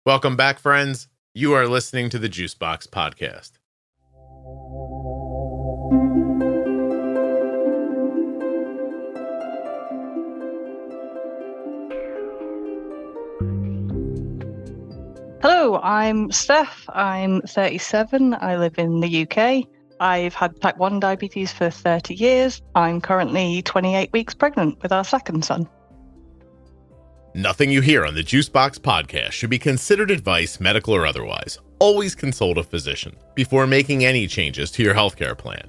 Welcome back, friends. You are listening to the Juicebox Podcast. Hello, I'm Steph. I'm 37. I live in the UK. I've had type 1 diabetes for 30 years. I'm currently 28 weeks pregnant with our second son. Nothing you hear on the Juicebox Podcast should be considered advice, medical or otherwise. Always consult a physician before making any changes to your healthcare plan.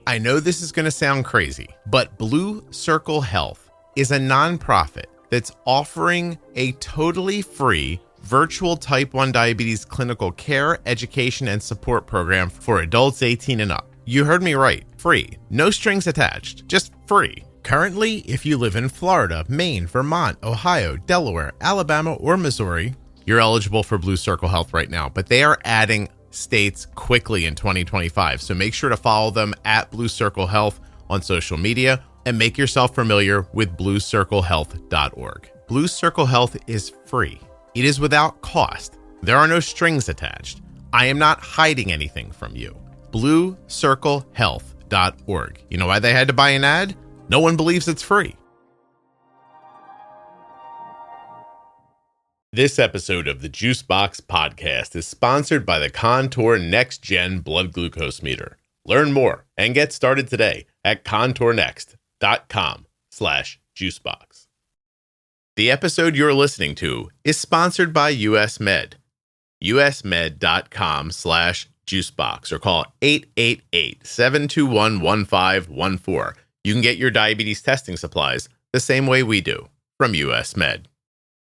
I know this is going to sound crazy, but Blue Circle Health is a nonprofit that's offering a totally free virtual type 1 diabetes clinical care, education, and support program for adults 18 and up. You heard me right. Free. No strings attached. Just free. Currently, if you live in Florida, Maine, Vermont, Ohio, Delaware, Alabama, or Missouri, you're eligible for Blue Circle Health right now, but they are adding states quickly in 2025. So make sure to follow them at Blue Circle Health on social media and make yourself familiar with bluecirclehealth.org. Blue Circle Health is free. It is without cost. There are no strings attached. I am not hiding anything from you. bluecirclehealth.org. You know why they had to buy an ad? No one believes it's free. This episode of the Juicebox Podcast is sponsored by the Contour NextGen blood glucose meter. Learn more and get started today at contournext.com/juicebox. The episode you're listening to is sponsored by US Med. usmed.com/juicebox or call 888-721-1514. You can get your diabetes testing supplies the same way we do from US Med.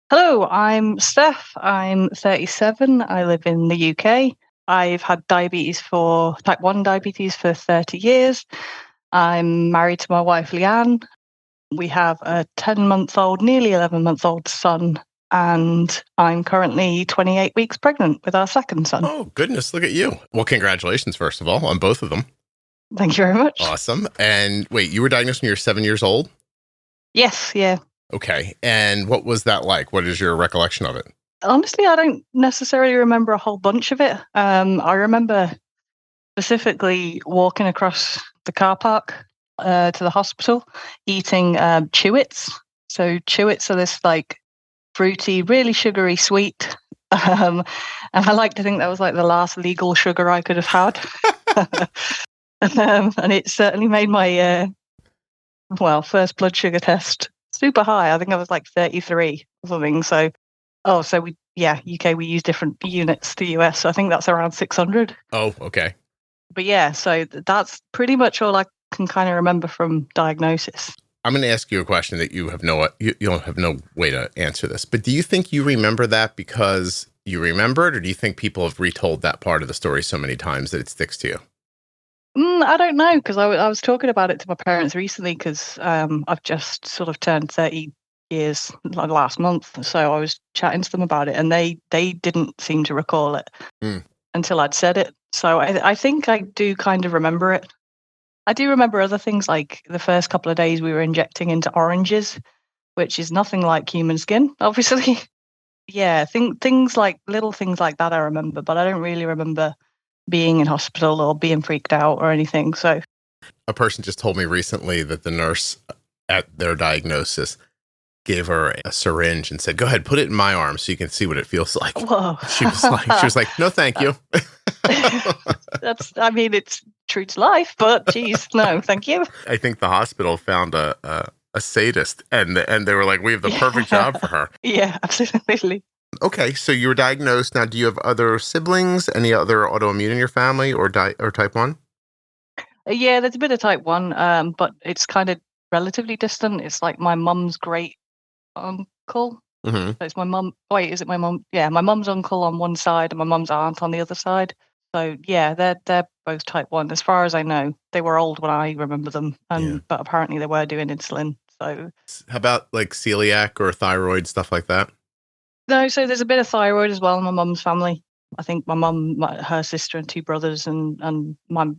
Hello, I'm Steph. I'm 37. I live in the UK. I've had type 1 diabetes for 30 years. I'm married to my wife, Leanne. We have a 10-month-old, nearly 11-month-old son, and I'm currently 28 weeks pregnant with our second son. Oh, goodness, look at you. Well, congratulations, first of all, on both of them. Thank you very much. Awesome. And wait, you were diagnosed when you were 7 years old? Yes, yeah. Okay. And what was that like? What is your recollection of it? Honestly, I don't necessarily remember a whole bunch of it. I remember specifically walking across the car park to the hospital, eating Chewits. So Chewits are this like fruity, really sugary sweet. And I like to think that was like the last legal sugar I could have had. And it certainly made my first blood sugar test super high. I think I was like 33 or something. So UK, we use different units to US. So I think that's around 600. Oh, okay. But yeah, so that's pretty much all I can kind of remember from diagnosis. I'm going to ask you a question that you don't have no way to answer this. But do you think you remember that because you remember it, or do you think people have retold that part of the story so many times that it sticks to you? I don't know, because I was talking about it to my parents recently because I've just sort of turned 30 years last month. So I was chatting to them about it and they didn't seem to recall it until I'd said it. So I think I do kind of remember it. I do remember other things like the first couple of days we were injecting into oranges, which is nothing like human skin, obviously. Yeah, little things like that I remember, but I don't really remember being in hospital or being freaked out or anything. So a person just told me recently that the nurse at their diagnosis gave her a syringe and said, "Go ahead, put it in my arm so you can see what it feels like." Whoa. She was like, "No, thank you." It's true to life, but geez, no, thank you. I think the hospital found a sadist and they were like, "We have the perfect job for her." Yeah, absolutely. Okay, so you were diagnosed. Now, do you have other siblings, any other autoimmune in your family or type 1? Yeah, there's a bit of type 1, but it's kind of relatively distant. It's like my mum's great uncle. Mm-hmm. So it's my mum. Wait, is it my mum? Yeah, my mum's uncle on one side and my mum's aunt on the other side. So yeah, they're both type 1. As far as I know, they were old when I remember them, but apparently they were doing insulin. So how about like celiac or thyroid, stuff like that? No, so there's a bit of thyroid as well in my mum's family. I think my mum, her sister, and 2 brothers, and my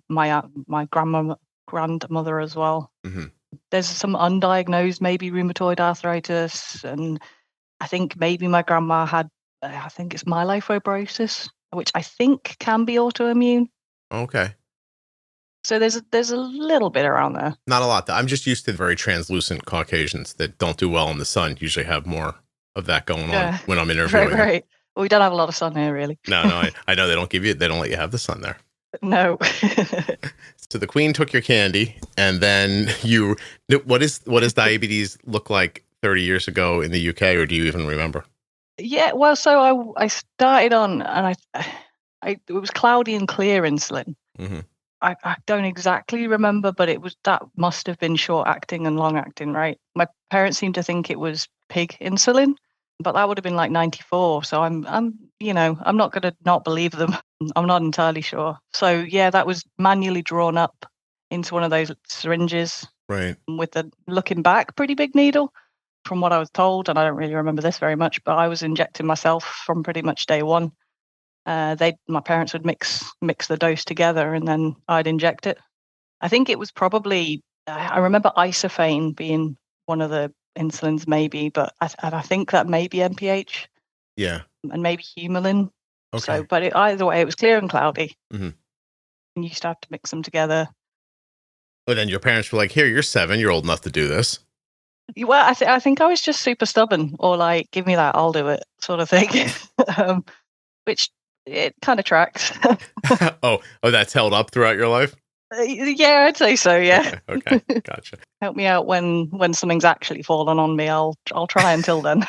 grandmother as well. Mm-hmm. There's some undiagnosed, maybe rheumatoid arthritis and I think maybe my grandma had, I think it's myelofibrosis, which I think can be autoimmune. Okay. So there's a little bit around there. Not a lot, though. I'm just used to very translucent Caucasians that don't do well in the sun. Usually have more of that going on when I'm interviewing. Right. Well, we don't have a lot of sun here, really. No, I know they don't let you have the sun there. No. So the Queen took your candy, and then what does diabetes look like 30 years ago in the UK, or do you even remember? Yeah, well, so I started on, and it was cloudy and clear insulin. Mm-hmm. I don't exactly remember, but that must have been short acting and long acting, right? My parents seemed to think it was pig insulin, but that would have been like 94. So I'm not going to not believe them. I'm not entirely sure. So yeah, that was manually drawn up into one of those syringes, right? With the, looking back, pretty big needle, from what I was told, and I don't really remember this very much, but I was injecting myself from pretty much day one. My parents would mix the dose together, and then I'd inject it. I think it was probably, I remember isophane being one of the insulins, maybe, but I think that may be NPH. Yeah. And maybe Humulin. Okay. So, but either way, it was clear and cloudy. Mm-hmm. And you used to have to mix them together. But then your parents were like, "Here, you're 7. You're old enough to do this." Well, I think I was just super stubborn, or like, give me that, I'll do it, sort of thing. Which it kind of tracks. oh, that's held up throughout your life? Yeah, I'd say so. Yeah. Okay, gotcha. Help me out when something's actually fallen on me. I'll try until then.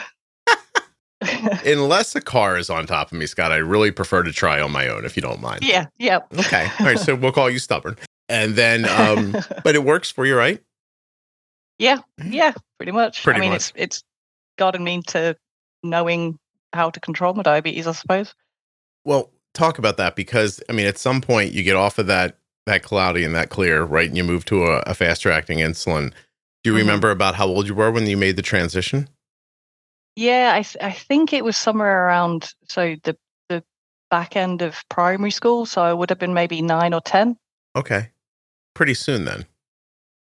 Unless a car is on top of me, Scott, I really prefer to try on my own, if you don't mind. Yeah. Okay. All right. So we'll call you stubborn. And then, but it works for you, right? Yeah. Pretty much. It's gotten me to knowing how to control my diabetes, I suppose. Well, talk about that, because, at some point you get off of that cloudy and that clear, right? And you move to a faster acting insulin. Do you remember about how old you were when you made the transition? Yeah, I think it was somewhere around, so the back end of primary school. So I would have been maybe 9 or 10. Okay. Pretty soon then.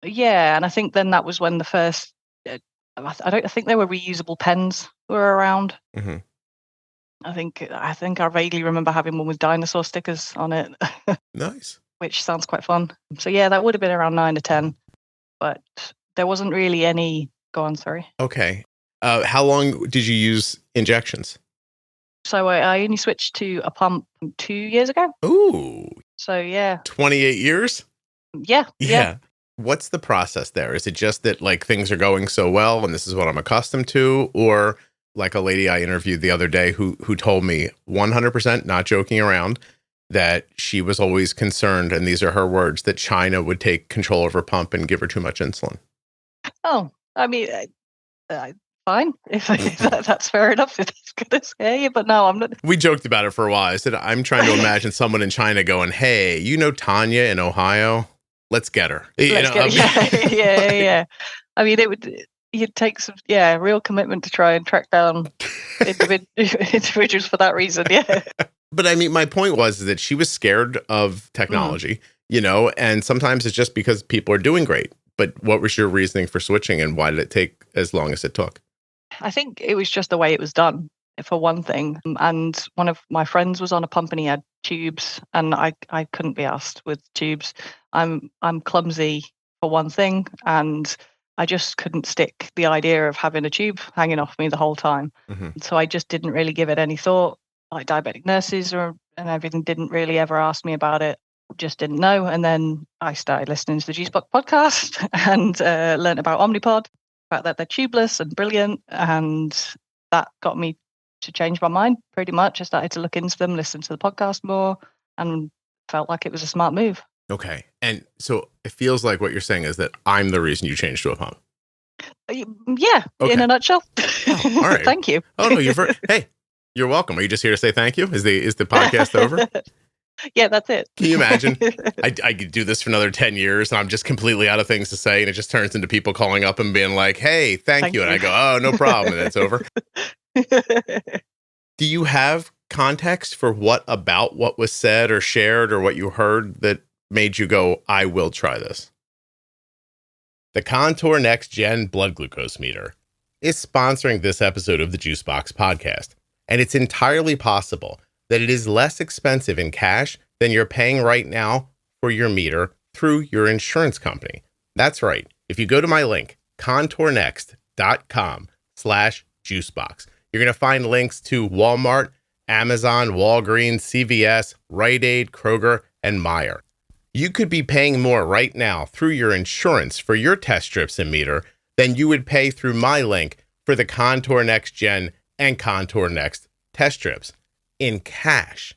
Yeah. And I think then that was when the first, I think there were reusable pens were around. Mm-hmm. I think I vaguely remember having one with dinosaur stickers on it. Nice. Which sounds quite fun. So yeah, that would have been around 9 or 10, but there wasn't really any. Go on, sorry. Okay. How long did you use injections? So I only switched to a pump 2 years ago. Ooh. So yeah. 28 years? Yeah. What's the process there? Is it just that like things are going so well and this is what I'm accustomed to? Or like a lady I interviewed the other day who told me 100%, not joking around, that she was always concerned, and these are her words, that China would take control of her pump and give her too much insulin. Oh, fine. If that's fair enough, if it's going to scare you, but no, I'm not. We joked about it for a while. I said, I'm trying to imagine someone in China going, "Hey, Tanya in Ohio? Let's get her." Yeah. You'd take some, real commitment to try and track down individuals for that reason. Yeah. But my point was that she was scared of technology, and sometimes it's just because people are doing great. But what was your reasoning for switching, and why did it take as long as it took? I think it was just the way it was done, for one thing. And one of my friends was on a pump and he had tubes, and I couldn't be asked with tubes. I'm clumsy, for one thing, and I just couldn't stick the idea of having a tube hanging off me the whole time. Mm-hmm. So I just didn't really give it any thought. Like diabetic nurses and everything didn't really ever ask me about it. Just didn't know. And then I started listening to the Juicebox podcast and learned about Omnipod, about that they're tubeless and brilliant. And that got me to change my mind pretty much. I started to look into them, listen to the podcast more, and felt like it was a smart move. Okay. And so it feels like what you're saying is that I'm the reason you changed to a pump. Yeah, okay. In a nutshell. Oh, all right. Thank you. Oh, no, hey, you're welcome. Are you just here to say thank you? Is the podcast over? Yeah, that's it. Can you imagine? I could do this for another 10 years and I'm just completely out of things to say, and it just turns into people calling up and being like, "Hey, thank you. And I go, "Oh, no problem." And it's over. Do you have context for what about what was said or shared or what you heard that made you go, "I will try this"? The Contour NextGen blood glucose meter. is sponsoring this episode of the Juicebox Podcast, and it's entirely possible that it is less expensive in cash than you're paying right now for your meter through your insurance company. That's right. If you go to my link, contournext.com/juicebox, you're going to find links to Walmart, Amazon, Walgreens, CVS, Rite Aid, Kroger, and Meijer. You could be paying more right now through your insurance for your test strips and meter than you would pay through my link for the Contour NextGen and Contour Next test strips in cash.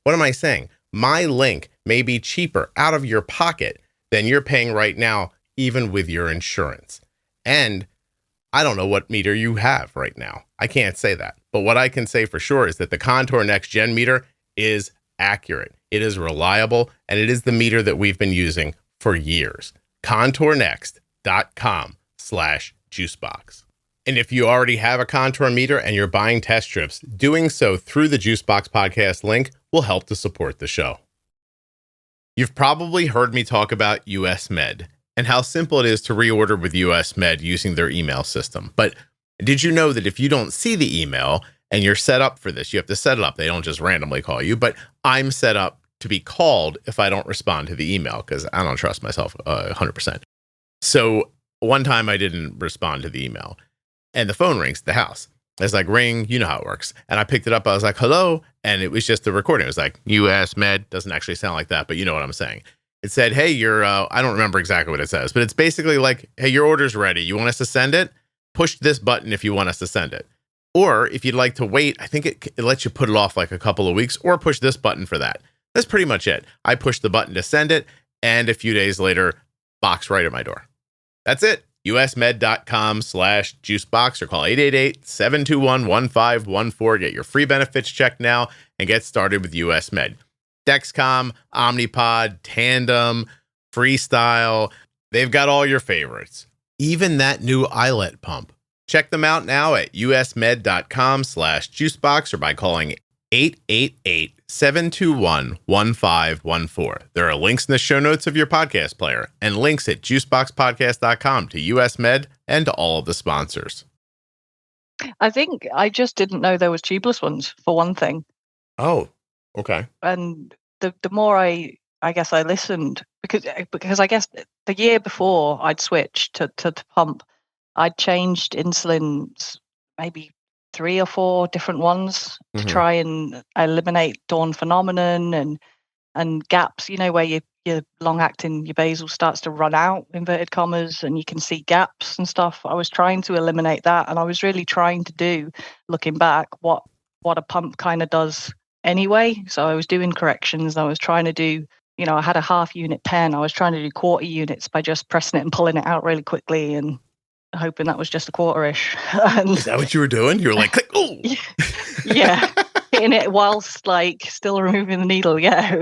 What am I saying? My link may be cheaper out of your pocket than you're paying right now, even with your insurance. And I don't know what meter you have right now. I can't say that. But what I can say for sure is that the Contour NextGen meter is accurate. It is reliable, and it is the meter that we've been using for years. contournext.com/juicebox. And if you already have a Contour meter and you're buying test strips, doing so through the Juicebox Podcast link will help to support the show. You've probably heard me talk about US Med and how simple it is to reorder with US Med using their email system. But did you know that if you don't see the email and you're set up for this, you have to set it up. They don't just randomly call you, but I'm set up to be called if I don't respond to the email because I don't trust myself 100%. So one time I didn't respond to the email and the phone rings at the house. It's like, ring, you know how it works. And I picked it up. I was like, hello. And it was just the recording. It was like, US Med. Doesn't actually sound like that, but you know what I'm saying. It said, hey, I don't remember exactly what it says, but it's basically like, hey, your order's ready. You want us to send it? Push this button if you want us to send it. Or if you'd like to wait, I think it lets you put it off like a couple of weeks or push this button for that. That's pretty much it. I pushed the button to send it. And a few days later, box right at my door. That's it. usmed.com/juicebox or call 888-721-1514. Get your free benefits checked now and get started with US Med. Dexcom, Omnipod, Tandem, Freestyle. They've got all your favorites. Even that new eyelet pump. Check them out now at usmed.com/juicebox or by calling 888-721-1514. There are links in the show notes of your podcast player and links at juiceboxpodcast.com to US Med and to all of the sponsors. I think I just didn't know there was tubeless ones, for one thing. Oh, okay. And the more I guess I listened, because I guess the year before I'd switched to pump, I'd changed insulins maybe 3 or 4 different ones to try and eliminate dawn phenomenon and gaps, where your long acting, your basal starts to run out, inverted commas, and you can see gaps and stuff. I was trying to eliminate that, and I was really trying to do, looking back, what a pump kind of does anyway. So I was doing corrections. I was trying to do, I had a half unit pen. I was trying to do quarter units by just pressing it and pulling it out really quickly and hoping that was just a quarter-ish. Is that what you were doing? You were like, click, oh! Yeah, hitting it whilst still removing the needle. Yeah. It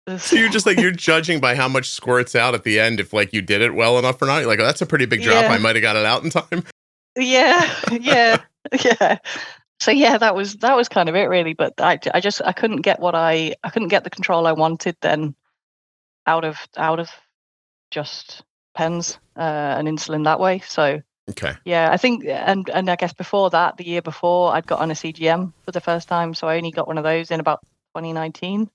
was, so you're judging by how much squirts out at the end if you did it well enough or not. You're like, oh, that's a pretty big drop. I might have got it out in time. Yeah. So yeah, that was kind of it really. But I couldn't get I couldn't get the control I wanted then out of just pens and insulin that way. So okay. Yeah, I think and I guess before that, the year before, I'd got on a CGM for the first time. So I only got one of those in about 2019,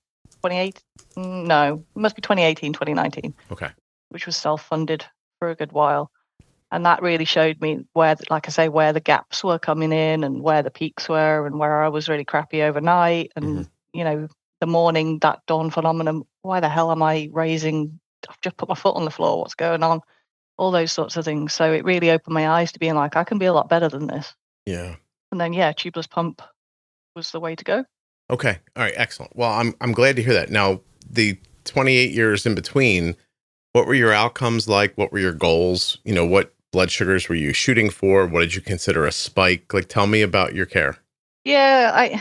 2018. No, it must be 2018, 2019. Okay. Which was self-funded for a good while. And that really showed me where the gaps were coming in and where the peaks were and where I was really crappy overnight. And, the morning, that dawn phenomenon, why the hell am I raising? I've just put my foot on the floor. What's going on? All those sorts of things. So it really opened my eyes to being like, I can be a lot better than this. Yeah. And then, tubeless pump was the way to go. Okay. All right. Excellent. Well, I'm glad to hear that. Now, the 28 years in between, what were your outcomes like? What were your goals? What blood sugars were you shooting for? What did you consider a spike? Tell me about your care. Yeah, I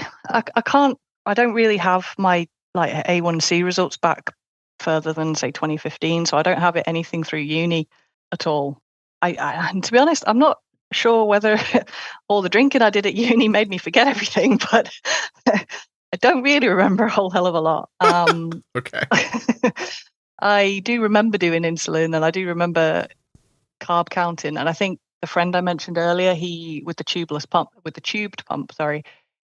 don't really have my A1C results back further than say 2015. So I don't have anything through uni at all. And to be honest, I'm not sure whether all the drinking I did at uni made me forget everything, but I don't really remember a whole hell of a lot. Okay. I do remember doing insulin and I do remember carb counting. And I think the friend I mentioned earlier, he with the tubed pump, sorry.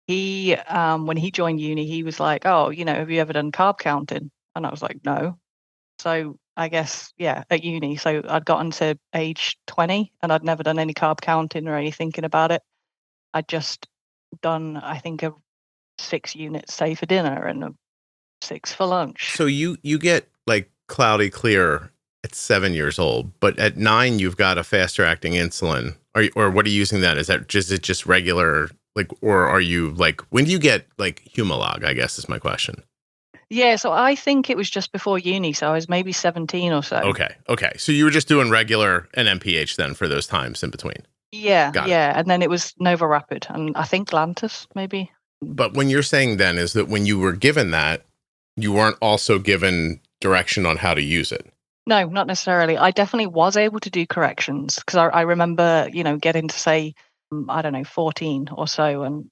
He when he joined uni, he was like, "Oh, have you ever done carb counting?" And I was like, "No." So I guess, yeah, at uni. So I'd gotten to age 20 and I'd never done any carb counting or any thinking about it. I'd just done, I think, 6 units, say, for dinner and 6 for lunch. So you get like cloudy clear at 7 years old, but at 9 you've got a faster acting insulin. Or what are you using then? Is it just regular, like, or are you like, when do you get like Humalog, I guess is my question. Yeah, so I think it was just before uni, so I was maybe 17 or so. Okay. So you were just doing regular and NPH then for those times in between. Yeah, and then it was Nova Rapid and I think Lantus maybe. But when you're saying then is that when you were given that, you weren't also given direction on how to use it? No, not necessarily. I definitely was able to do corrections because I remember, getting to say, I don't know, 14 or so, and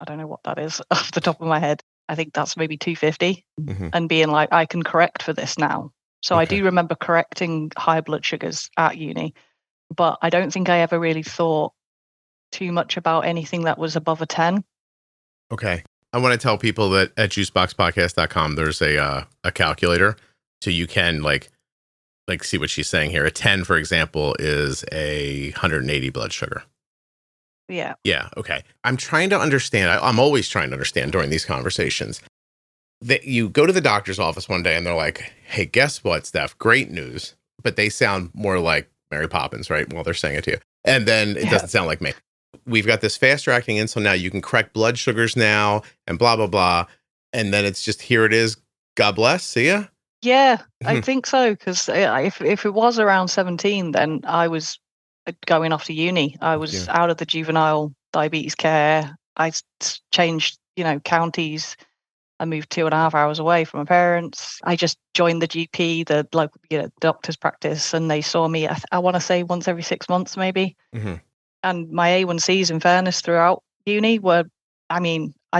I don't know what that is off the top of my head. I think that's maybe 250 and being like, I can correct for this now. So I do remember correcting high blood sugars at uni, but I don't think I ever really thought too much about anything that was above a 10. Okay. I want to tell people that at juiceboxpodcast.com, there's a calculator. So you can like see what she's saying here. A 10, for example, is a 180 blood sugar. Yeah. Yeah. Okay. I'm trying to understand. I'm always trying to understand during these conversations that you go to the doctor's office one day and they're like, "Hey, guess what, Steph? Great news." But they sound more like Mary Poppins, right? While they're saying it to you. And then it doesn't sound like me. We've got this faster acting insulin now. You can correct blood sugars now and blah, blah, blah. And then it's just, here it is. God bless. See ya. Yeah, I think so. Because if it was around 17, then I was going off to uni. I was out of the juvenile diabetes care. I changed, counties. I moved 2.5 hours away from my parents. I just joined the GP, the local doctor's practice, and they saw me, I want to say once every 6 months, maybe. And my A1Cs, in fairness, throughout uni were, I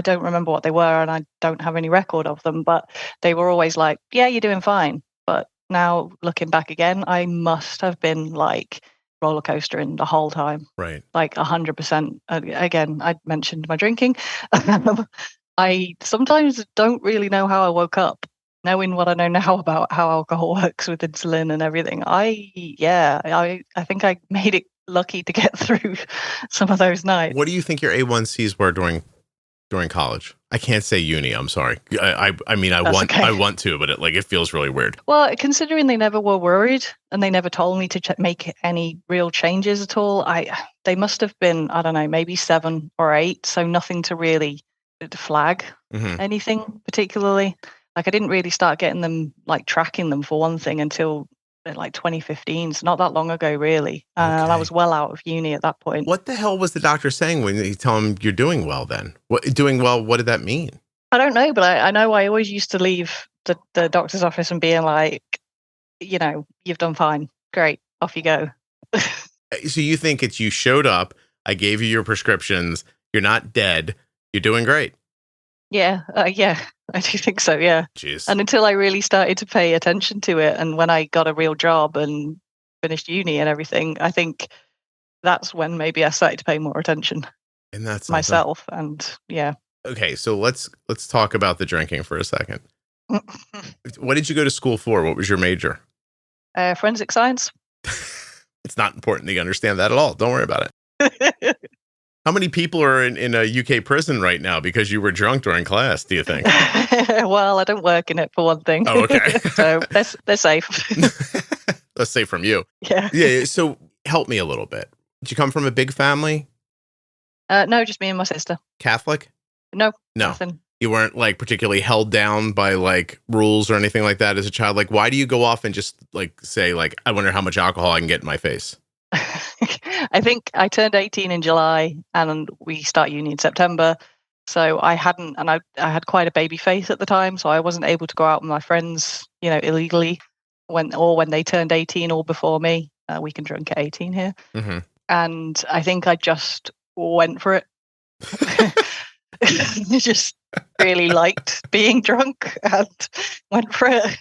don't remember what they were and I don't have any record of them, but they were always like, yeah, you're doing fine. But now looking back again, I must have been like roller coastering the whole time. Right. Like 100%. Again, I mentioned my drinking. I sometimes don't really know how I woke up, knowing what I know now about how alcohol works with insulin and everything. I think I made it lucky to get through some of those nights. What do you think your A1Cs were during college? I can't say uni. I'm sorry. I want to, but it feels really weird. Well, considering they never were worried and they never told me to make any real changes at all, they must have been, I don't know, maybe 7 or 8. So nothing to really flag anything particularly. Like I didn't really start getting them, like tracking them for one thing until like 2015. It's not that long ago, really. And I was well out of uni at that point. What the hell was the doctor saying when you tell him you're doing well then? What did that mean? I don't know, but I know I always used to leave the doctor's office and being like, you've done fine. Great. Off you go. So you think it's you showed up, I gave you your prescriptions, you're not dead, you're doing great. Yeah, I do think so, yeah. Jeez. And until I really started to pay attention to it, and when I got a real job and finished uni and everything, I think that's when maybe I started to pay more attention. And that's myself, and yeah. Okay, so let's talk about the drinking for a second. What did you go to school for? What was your major? Forensic science. It's not important that you understand that at all. Don't worry about it. How many people are in a UK prison right now because you were drunk during class, do you think? Well, I don't work in it, for one thing. Oh, okay. So they're safe. Let's say from you. Yeah. Yeah. So help me a little bit. Did you come from a big family? No, just me and my sister. Catholic? No. Nothing. You weren't like particularly held down by like rules or anything like that as a child? Like, why do you go off and just like say like, I wonder how much alcohol I can get in my face? I think I turned 18 in July and we start uni in September. So I had quite a baby face at the time. So I wasn't able to go out with my friends, illegally when they turned 18 or before me. We can drink at 18 here. Mm-hmm. And I think I just went for it. Just really liked being drunk and went for it.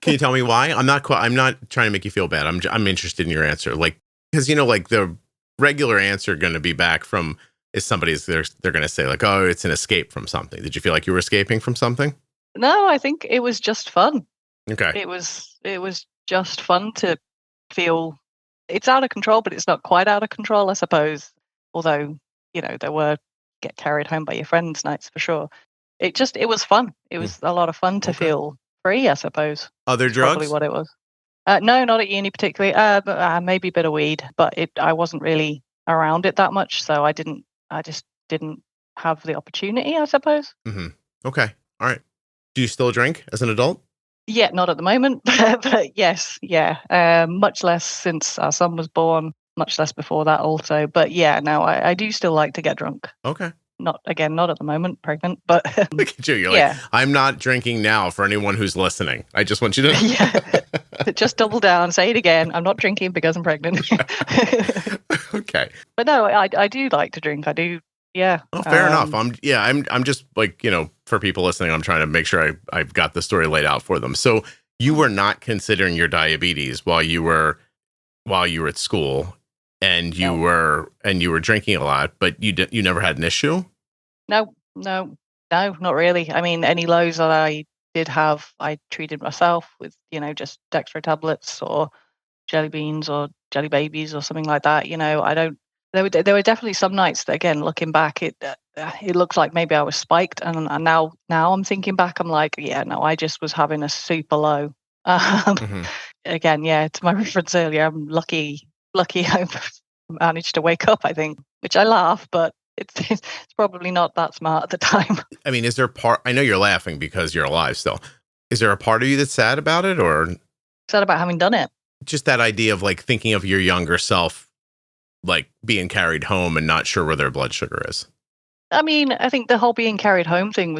Can you tell me why? I'm not trying to make you feel bad. I'm interested in your answer. Like, because like the regular answer going to be back from is somebody's they're going to say like, oh, it's an escape from something. Did you feel like you were escaping from something? No, I think it was just fun. Okay. It was just fun to feel it's out of control, but it's not quite out of control, I suppose. Although, there were get carried home by your friends nights for sure. It was fun. It was a lot of fun to feel free, I suppose. Other drugs? Probably what it was. No, not at uni particularly. Maybe a bit of weed, but I wasn't really around it that much, so I just didn't have the opportunity, I suppose. Mm-hmm. Okay. All right. Do you still drink as an adult? Yeah, not at the moment, but yes, yeah. Much less since our son was born, much less before that also. But yeah, no, I do still like to get drunk. Okay. Not at the moment, pregnant, but look at you. You're like, I'm not drinking now for anyone who's listening. I just want you to yeah, just double down, say it again. I'm not drinking because I'm pregnant. Okay. But no, I do like to drink. I do. Yeah. Oh, fair enough. I'm just like, for people listening, I'm trying to make sure I've got the story laid out for them. So you were not considering your diabetes while you were at school. And you were drinking a lot, but you never had an issue? No, not really. I mean, any lows that I did have, I treated myself with, just Dextro tablets or jelly beans or jelly babies or something like that. I don't. There were definitely some nights that, again, looking back, it looks like maybe I was spiked, and now I'm thinking back, I'm like, yeah, no, I just was having a super low. Again, yeah, to my reference earlier, I'm lucky I managed to wake up, I think, which I laugh, but it's probably not that smart at the time. I mean, I know you're laughing because you're alive still. Is there a part of you that's sad about it, or sad about having done it? Just that idea of like thinking of your younger self, like being carried home and not sure where their blood sugar is. I mean, I think the whole being carried home thing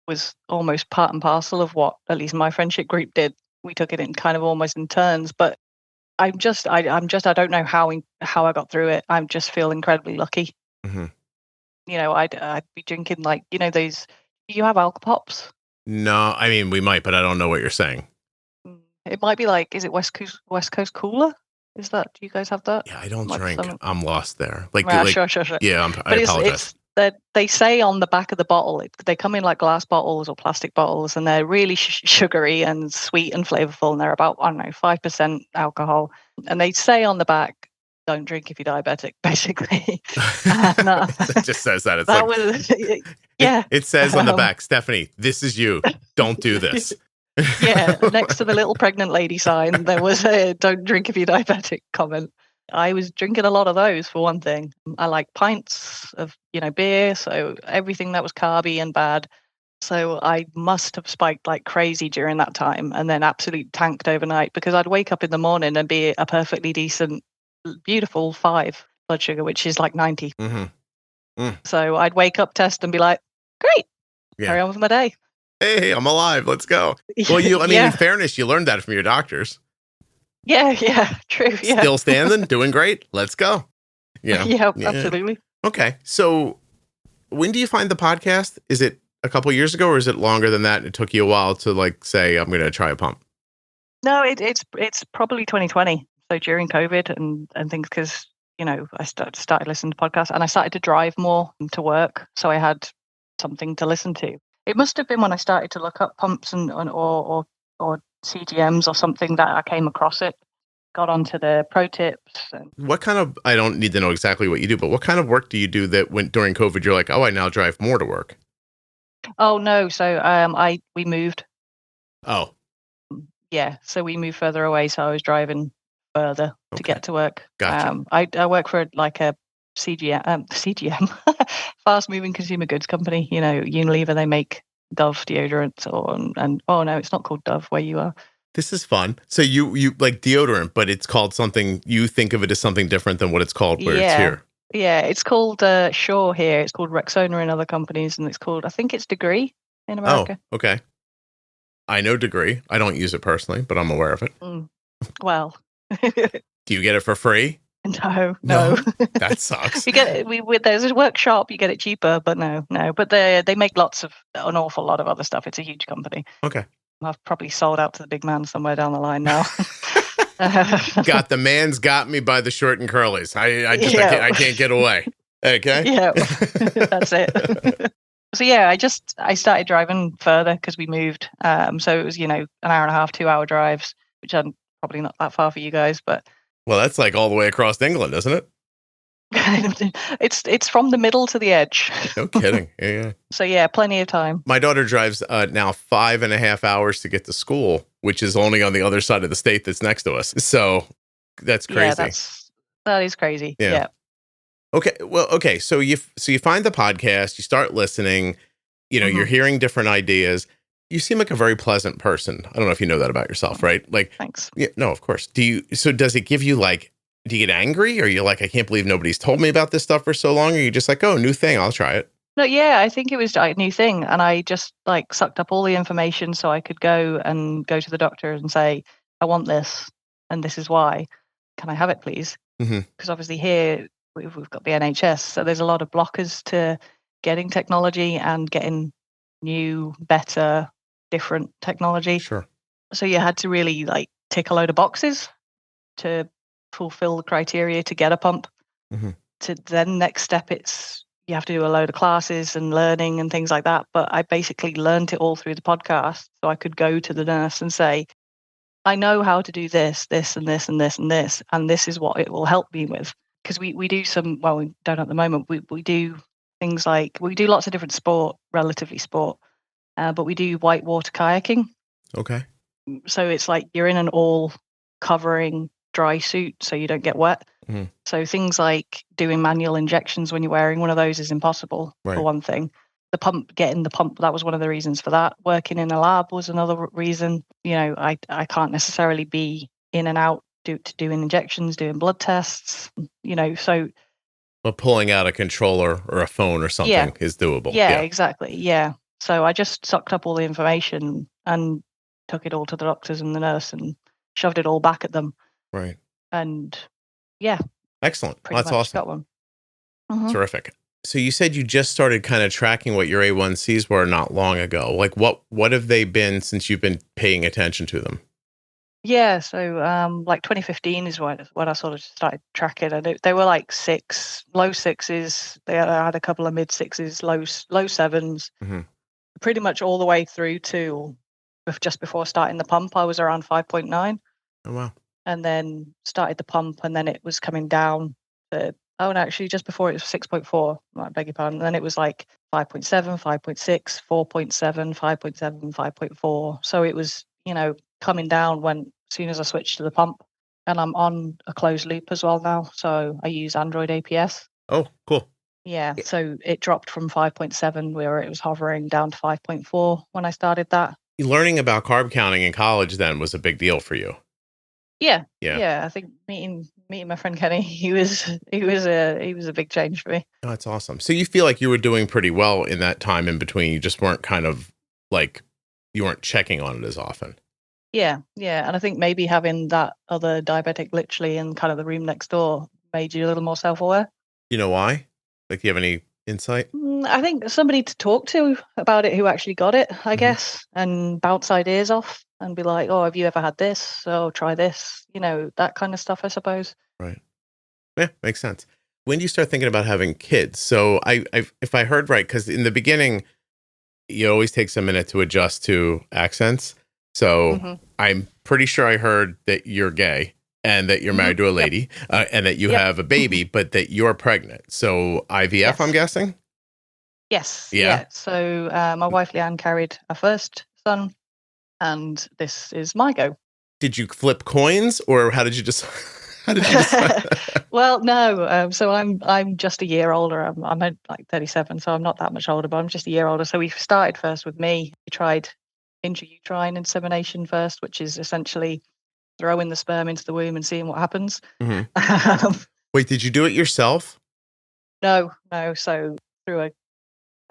was almost part and parcel of what at least my friendship group did. We took it in kind of almost in turns, but I don't know how I got through it. I just feel incredibly lucky. Mm-hmm. I'd be drinking like, those, do you have alcohol pops? No, I mean, we might, but I don't know what you're saying. It might be like, is it West Coast Cooler? Is that, do you guys have that? Yeah, I don't drink. I'm lost there. Sure. Yeah, I apologize. They say on the back of the bottle, they come in like glass bottles or plastic bottles, and they're really sugary and sweet and flavorful, and they're about, 5% alcohol. And they say on the back, don't drink if you're diabetic, basically. It just says that. It's It says on the back, Stephanie, this is you. Don't do this. Yeah, next to the little pregnant lady sign, there was a don't drink if you're diabetic comment. I was drinking a lot of those, for one thing. I like pints of, beer, so everything that was carby and bad. So I must have spiked like crazy during that time, and then absolutely tanked overnight, because I'd wake up in the morning and be a perfectly decent, beautiful 5 blood sugar, which is like 90. Mm-hmm. So I'd wake up, test, and be like, great, carry on with my day. Hey, I'm alive. Let's go. Well, in fairness, you learned that from your doctors. Yeah, true. Yeah. Still standing, doing great. Let's go. Yeah, absolutely. Okay. So when do you find the podcast? Is it a couple years ago, or is it longer than that? It took you a while to like say, I'm going to try a pump. No, it's probably 2020. So during COVID and things, because, I started listening to podcasts, and I started to drive more to work. So I had something to listen to. It must have been when I started to look up pumps or CGMs or something that I came across it, got onto the pro tips. What kind of, I don't need to know exactly what you do, but what kind of work do you do that when during COVID you're like, oh, I now drive more to work? Oh, no. So we moved. Oh. Yeah. So we moved further away. So I was driving further to get to work. Gotcha. I work for like a CGM, fast moving consumer goods company. Unilever, they make Dove deodorant, oh no, it's not called Dove where you are. This is fun. So you like deodorant, but it's called something, you think of it as something different than what it's called where it's here. Yeah, it's called Shaw here. It's called Rexona in other companies, and it's called, I think it's Degree in America. Oh, okay. I know Degree. I don't use it personally, but I'm aware of it. Well. Do you get it for free? No. That sucks. You get it, there's a workshop, you get it cheaper, but no. But they make an awful lot of other stuff. It's a huge company. Okay. I've probably sold out to the big man somewhere down the line now. Got the man's got me by the short and curlies. I can't get away. Okay. Yeah, that's it. So yeah, I started driving further because we moved. So it was, an hour and a half, 2 hour drives, which I'm probably not that far for you guys, but well, that's like all the way across England, isn't it? It's from the middle to the edge. No kidding. Yeah. So yeah, plenty of time. My daughter drives now 5.5 hours to get to school, which is only on the other side of the state that's next to us. So that's crazy. Yeah, that is crazy. Yeah. Okay. Well, okay. So you find the podcast, you start listening, you're hearing different ideas. You seem like a very pleasant person. I don't know if you know that about yourself, right? Like, thanks. Yeah, no, of course. So does it give you do you get angry? Or you're like, I can't believe nobody's told me about this stuff for so long? Or you just like, oh, new thing, I'll try it? No, yeah, I think it was a new thing. And I just sucked up all the information so I could go to the doctor and say, I want this and this is why. Can I have it, please? Because obviously here we've got the NHS. So there's a lot of blockers to getting technology and getting new, better, different technology. Sure. So you had to really tick a load of boxes to fulfill the criteria to get a pump. To then next step, you have to do a load of classes and learning and things like that. But I basically learned it all through the podcast. So I could go to the nurse and say, I know how to do this, this, and this, and this, and this, and this is what it will help me with. Because we do we don't at the moment, we do things we do lots of different relatively sport, but we do whitewater kayaking. Okay. So it's you're in an all covering dry suit so you don't get wet. So things like doing manual injections when you're wearing one of those is impossible, for one thing. Getting the pump, that was one of the reasons for that. Working in a lab was another reason. I can't necessarily be in and out doing injections, doing blood tests, so. But pulling out a controller or a phone or something is doable. Yeah, exactly. Yeah. So I just sucked up all the information and took it all to the doctors and the nurse and shoved it all back at them. Right. And yeah. Excellent. Well, that's awesome. Got one. Terrific. So you said you just started kind of tracking what your A1Cs were not long ago. What have they been since you've been paying attention to them? Yeah, so 2015 is when I sort of started tracking, and they were low 6s. They had a couple of mid 6s, low 7s, pretty much all the way through to just before starting the pump. I was around 5.9. Oh wow! And then started the pump, and then it was coming down to actually just before it was 6.4. I beg your pardon. And then it was 5.7, 5.6, 4.7, 5.7, 5.4. So it was coming down as soon as I switched to the pump, and I'm on a closed loop as well now. So I use Android APS. Oh, cool. Yeah. So it dropped from 5.7 where it was hovering down to 5.4 when I started that. Learning about carb counting in college then was a big deal for you. Yeah. I think meeting my friend Kenny, he was a big change for me. Oh, that's awesome. So you feel like you were doing pretty well in that time in between. You just weren't you weren't checking on it as often. Yeah. And I think maybe having that other diabetic literally in kind of the room next door made you a little more self-aware. You know why? Do you have any insight? I think somebody to talk to about it who actually got it, I guess, and bounce ideas off and be like, oh, have you ever had this? Oh, try this. That kind of stuff, I suppose. Right. Yeah, makes sense. When do you start thinking about having kids? So if I heard right, because in the beginning, it always takes a minute to adjust to accents. So I'm pretty sure I heard that you're gay and that you're married to a lady and that you have a baby, but that you're pregnant. So IVF, yes. I'm guessing? Yes. Yeah. So my wife, Leanne, carried our first son, and this is my go. Did you flip coins, or how did you just... Well, no. So I'm just a year older. I'm 37, so I'm not that much older, but I'm just a year older. So we started first with me. We tried intrauterine insemination first, which is essentially throwing the sperm into the womb and seeing what happens. Wait, did you do it yourself? No. So through I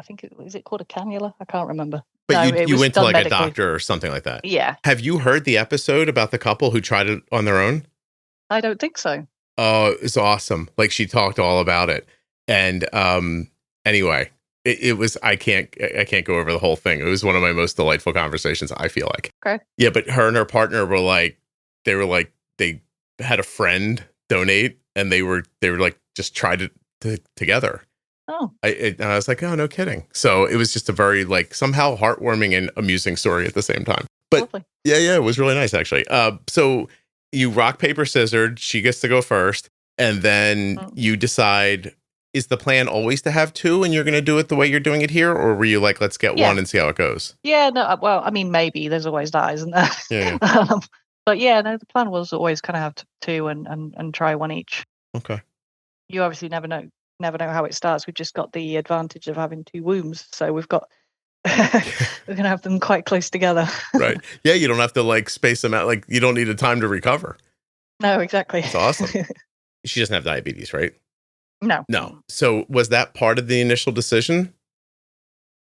think is it called a cannula? I can't remember. But no, you went to medically. A doctor or something like that. Yeah. Have you heard the episode about the couple who tried it on their own? I don't think so. Oh, it's awesome. She talked all about it. And anyway, it was, I can't go over the whole thing. It was one of my most delightful conversations, I feel like. Okay. Yeah, but her and her partner were they were they had a friend donate, and they were like just tried it together. Oh, And I was like, oh, no kidding. So it was just a very like somehow heartwarming and amusing story at the same time. But lovely. yeah, it was really nice actually. So you rock, paper, scissors. She gets to go first, and then you decide. Is the plan always to have two, and you're going to do it the way you're doing it here, or were you like, let's get one and see how it goes? Yeah, no. Well, I mean, maybe there's always that, isn't there? Yeah. But yeah, no. The plan was always kind of have two and try one each. Okay. You obviously never know how it starts. We've just got the advantage of having two wombs, so we're gonna have them quite close together. Right. Yeah, you don't have to like space them out. Like you don't need a time to recover. No, exactly. It's awesome. She doesn't have diabetes, right? No. So was that part of the initial decision?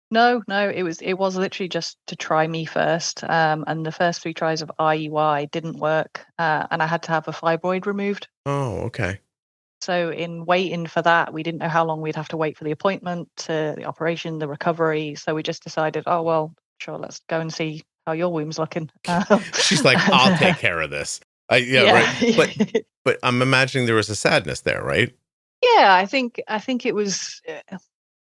No. It was literally just to try me first. And the first 3 tries of IUI didn't work, and I had to have a fibroid removed. Oh, okay. So in waiting for that, we didn't know how long we'd have to wait for the appointment, the operation, the recovery. So we just decided, oh well, sure, let's go and see how your womb's looking. She's like, I'll take care of this. Right. But I'm imagining there was a sadness there, right? Yeah, I think it was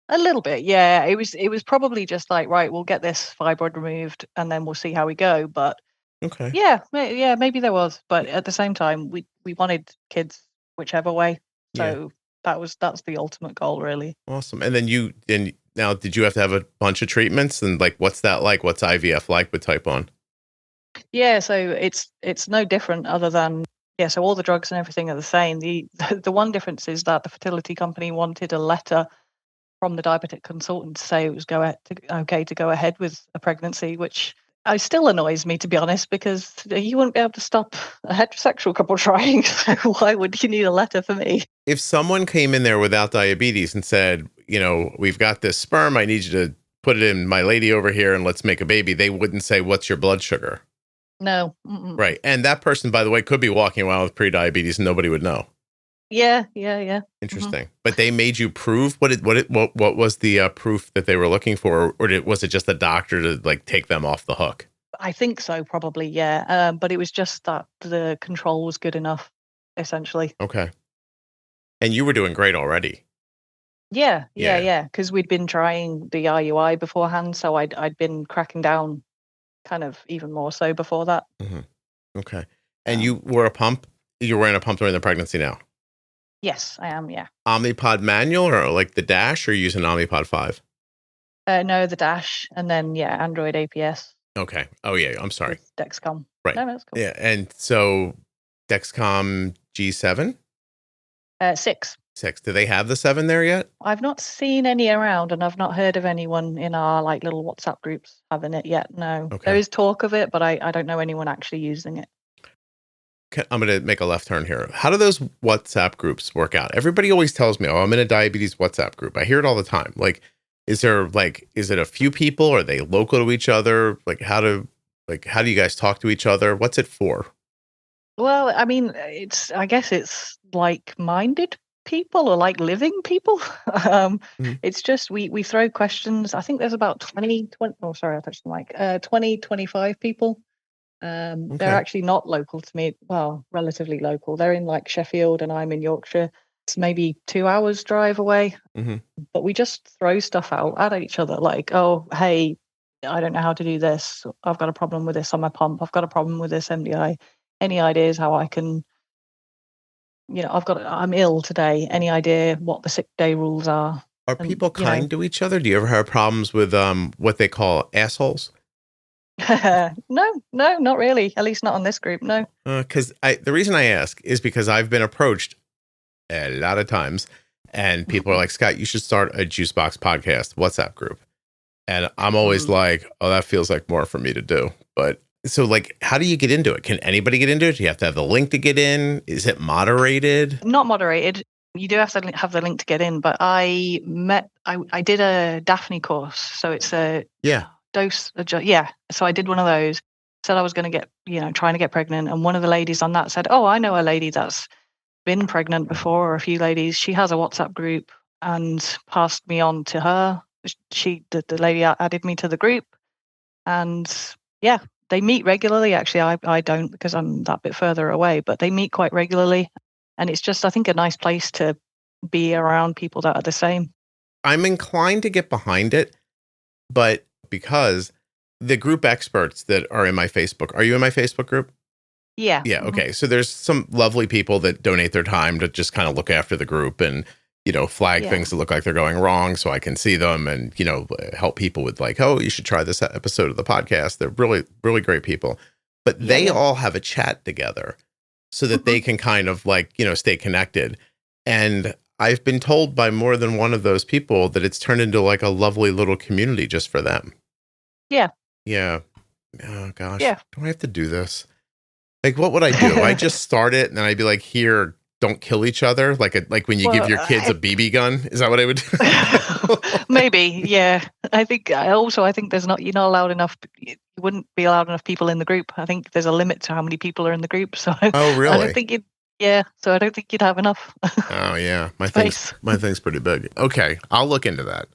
a little bit. Yeah, it was probably just like, right, we'll get this fibroid removed and then we'll see how we go. But okay, yeah, maybe there was, but at the same time, we wanted kids whichever way. So that's the ultimate goal, really. Awesome. And then now, did you have to have a bunch of treatments, and like, what's that like? What's IVF like with type 1? Yeah, so it's no different other than. Yeah, so all the drugs and everything are the same. The one difference is that the fertility company wanted a letter from the diabetic consultant to say it was okay to go ahead with a pregnancy, which still annoys me, to be honest, because you wouldn't be able to stop a heterosexual couple trying. So why would you need a letter for me? If someone came in there without diabetes and said, we've got this sperm, I need you to put it in my lady over here and let's make a baby, they wouldn't say, what's your blood sugar? No. Right. And that person, by the way, could be walking around with pre-diabetes and nobody would know. Yeah. Interesting. But they made you prove what was the proof that they were looking for, or was it just a doctor to like take them off the hook? I think so, probably, yeah. But it was just that the control was good enough, essentially. Okay. And you were doing great already. Yeah. Because we'd been trying the IUI beforehand, so I'd been cracking down kind of even more so before that. Mm-hmm. Okay. And you were a pump? You're wearing a pump during the pregnancy now? Yes, I am, yeah. Omnipod manual or like the Dash, or using Omnipod 5? No, the Dash, and then, Android APS. Okay. Oh, yeah, I'm sorry. Dexcom. Right. No, that's cool. Yeah, and so Dexcom G7? 6. 6. Do they have the 7 there yet? I've not seen any around, and I've not heard of anyone in our like little WhatsApp groups having it yet. No. Okay. There is talk of it, but I don't know anyone actually using it. I'm going to make a left turn here. How do those WhatsApp groups work out? Everybody always tells me, oh, I'm in a diabetes WhatsApp group. I hear it all the time. Like, is it a few people? Are they local to each other? How do you guys talk to each other? What's it for? Well, I mean, I guess it's like-minded people or like living people. It's just we throw questions. I think there's about 20 oh sorry, I touched the mic. 20, 25 people. Okay. They're actually not local to me. Well, relatively local. They're in like Sheffield and I'm in Yorkshire. It's maybe 2 hours drive away. Mm-hmm. But we just throw stuff out at each other like, oh, hey, I don't know how to do this. I've got a problem with this on my pump. I've got a problem with this MDI. Any ideas how I can, I'm ill today. Any idea what the sick day rules are? Are people kind to each other? Do you ever have problems with what they call assholes? No, not really. At least not on this group. No. Because the reason I ask is because I've been approached a lot of times, and people are like, Scott, you should start a Juicebox Podcast WhatsApp group. And I'm always like, oh, that feels like more for me to do. But so like, how do you get into it? Can anybody get into it? Do you have to have the link to get in? Is it moderated? Not moderated. You do have to have the link to get in. But I did a Daphne course. So it's a dose. So I did one of those. Said I was going to get, trying to get pregnant. And one of the ladies on that said, oh, I know a lady that's been pregnant before, or a few ladies. She has a WhatsApp group, and passed me on to her. The lady added me to the group, and Yeah, they meet regularly. Actually, I don't because I'm that bit further away, but they meet quite regularly. And it's just, I think, a nice place to be around people that are the same. I'm inclined to get behind it, but because the group experts that are in my Facebook, are you in my Facebook group? Yeah. Yeah. Okay. So there's some lovely people that donate their time to just kind of look after the group and, flag things that look like they're going wrong so I can see them and, help people with like, oh, you should try this episode of the podcast. They're really, really great people. But they all have a chat together so that they can kind of like, stay connected. And I've been told by more than one of those people that it's turned into like a lovely little community just for them. Yeah. Yeah. Oh, gosh. Yeah. Do I have to do this? Like, what would I do? I just start it and then I'd be like, here, don't kill each other. Like when you give your kids a BB gun. Is that what I would do? Maybe. Yeah. I think you're not allowed enough. You wouldn't be allowed enough people in the group. I think there's a limit to how many people are in the group. So oh, really? I don't think so I don't think you'd have enough. Oh, yeah. My thing's pretty big. Okay. I'll look into that.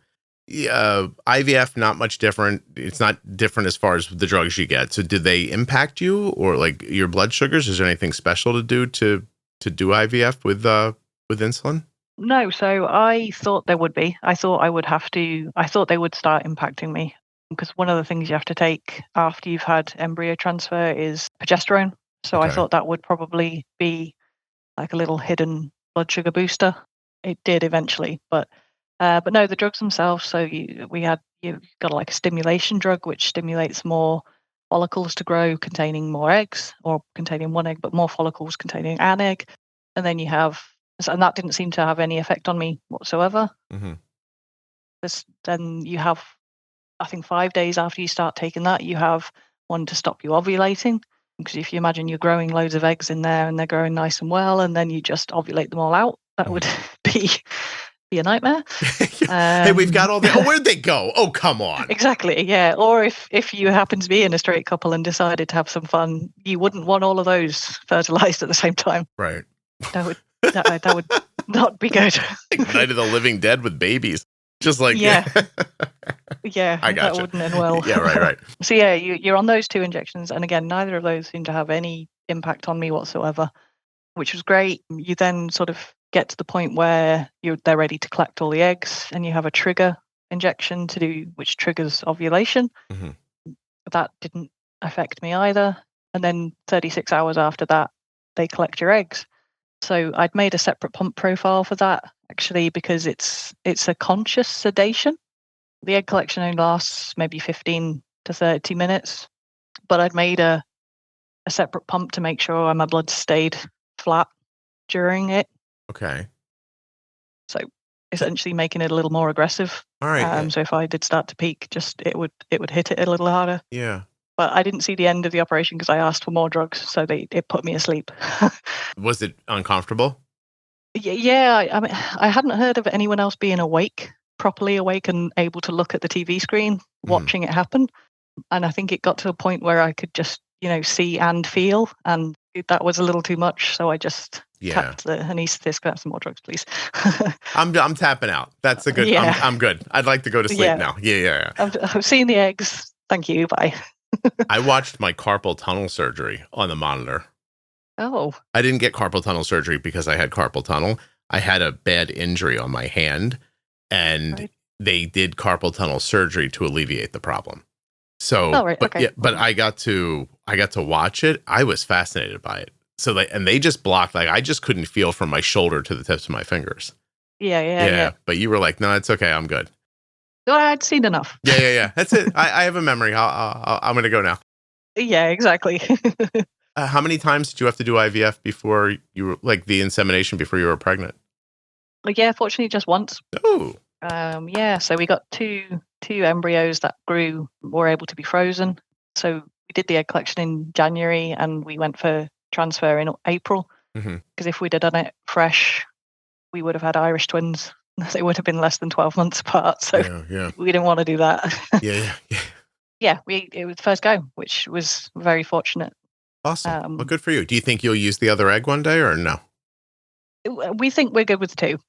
IVF, not much different. It's not different as far as the drugs you get. So did they impact you or like your blood sugars? Is there anything special to do to do IVF with insulin? No. So I thought there would be. I thought they would start impacting me because one of the things you have to take after you've had embryo transfer is progesterone. So I thought that would probably be like a little hidden blood sugar booster. It did eventually, but no, the drugs themselves. So you've got like a stimulation drug, which stimulates more follicles to grow containing more eggs or containing one egg, but more follicles containing an egg. And then and that didn't seem to have any effect on me whatsoever. Mm-hmm. Then you have, I think 5 days after you start taking that, you have one to stop you ovulating. Because if you imagine you're growing loads of eggs in there and they're growing nice and well, and then you just ovulate them all out, that would be a nightmare. Hey, we've got all that. Oh, where'd they go? Oh, come on. Exactly. Yeah. Or if you happen to be in a straight couple and decided to have some fun, you wouldn't want all of those fertilized at the same time. Right. That would not be good. Like Night of the Living Dead with babies. Just like yeah. I gotcha. That wouldn't end well. Yeah, right. So yeah, you're on those 2 injections, and again, neither of those seem to have any impact on me whatsoever, which was great. You then sort of get to the point where they're ready to collect all the eggs, and you have a trigger injection to do, which triggers ovulation. Mm-hmm. That didn't affect me either. And then 36 hours after that, they collect your eggs. So I'd made a separate pump profile for that, actually, because it's a conscious sedation. The egg collection only lasts maybe 15 to 30 minutes, but I'd made a separate pump to make sure my blood stayed flat during it. Okay. So essentially making it a little more aggressive. All right. So if I did start to peak, it would hit it a little harder. Yeah. But I didn't see the end of the operation because I asked for more drugs, so it put me asleep. Was it uncomfortable? Yeah. I mean, I hadn't heard of anyone else being properly awake and able to look at the TV screen, watching it happen. And I think it got to a point where I could just, see and feel, and that was a little too much. So I just tapped the anesthetist, "Grab some more drugs, please." I'm tapping out. That's a good. Yeah. I'm good. I'd like to go to sleep now. Yeah. I've seen the eggs. Thank you. Bye. I watched my carpal tunnel surgery on the monitor. Oh. I didn't get carpal tunnel surgery because I had carpal tunnel. I had a bad injury on my hand, and they did carpal tunnel surgery to alleviate the problem. So, but I got to watch it. I was fascinated by it. So they just blocked, like I just couldn't feel from my shoulder to the tips of my fingers. Yeah. But you were like, no, it's okay. I'm good. Well, I'd seen enough. Yeah. That's it. I have a memory. I'm going to go now. Yeah, exactly. How many times did you have to do IVF before you were, like the insemination before you were pregnant? Yeah, fortunately just once. Oh. So we got two embryos that were able to be frozen. So we did the egg collection in January and we went for transfer in April. Because if we'd have done it fresh, we would have had Irish twins. They would have been less than 12 months apart. So we didn't want to do that. Yeah, it was first go, which was very fortunate. Awesome. Well, good for you. Do you think you'll use the other egg one day or no? We think we're good with 2.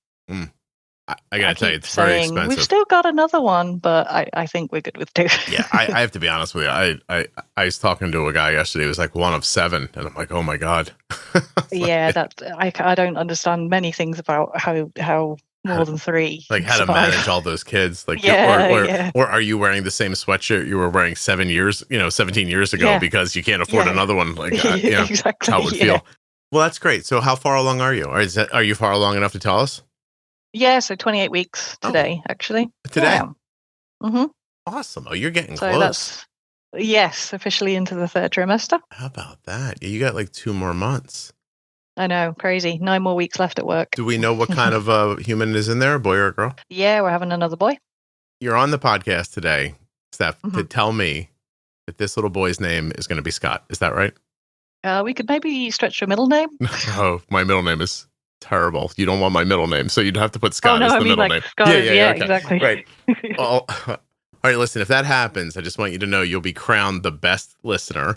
I gotta tell you, keep it's very saying, expensive. we've still got another one, but I think we're good with 2. Yeah, I have to be honest with you. I was talking to a guy yesterday. He was like 1 of 7, and I'm like, oh my god. Yeah, I don't understand many things about how more than 3 like how to survive. manage all those kids. Like, Yeah, or are you wearing the same sweatshirt you were wearing 17 years ago because you can't afford another one? Like, exactly. How it would feel. Well, that's great. So, how far along are you? Are you far along enough to tell us? Yeah, so 28 weeks today, actually. Today? Mm-hmm. Awesome. Oh, you're getting So close. Yes, officially into the 3rd trimester. How about that? You got like 2 more months. I know, crazy. 9 more weeks left at work. Do we know what kind of human is in there, a boy or a girl? Yeah, we're having another boy. You're on the podcast today, Steph, to tell me that this little boy's name is going to be Scott. Is that right? We could maybe stretch your middle name. Oh, my middle name is terrible. You don't want my middle name, so you'd have to put Scott as the middle name. Scott okay. Exactly. Right. Well, all right, listen, if that happens, I just want you to know you'll be crowned the best listener.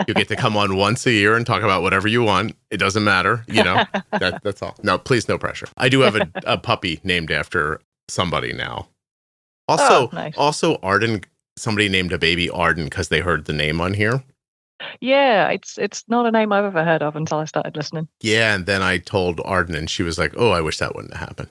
You get to come on once a year and talk about whatever you want. It doesn't matter. That's all. No, please, no pressure. I do have a puppy named after somebody now. Also, nice. Arden, somebody named a baby Arden because they heard the name on here. Yeah, it's not a name I've ever heard of until I started listening. Yeah, and then I told Arden, and she was like, "Oh, I wish that wouldn't have happened."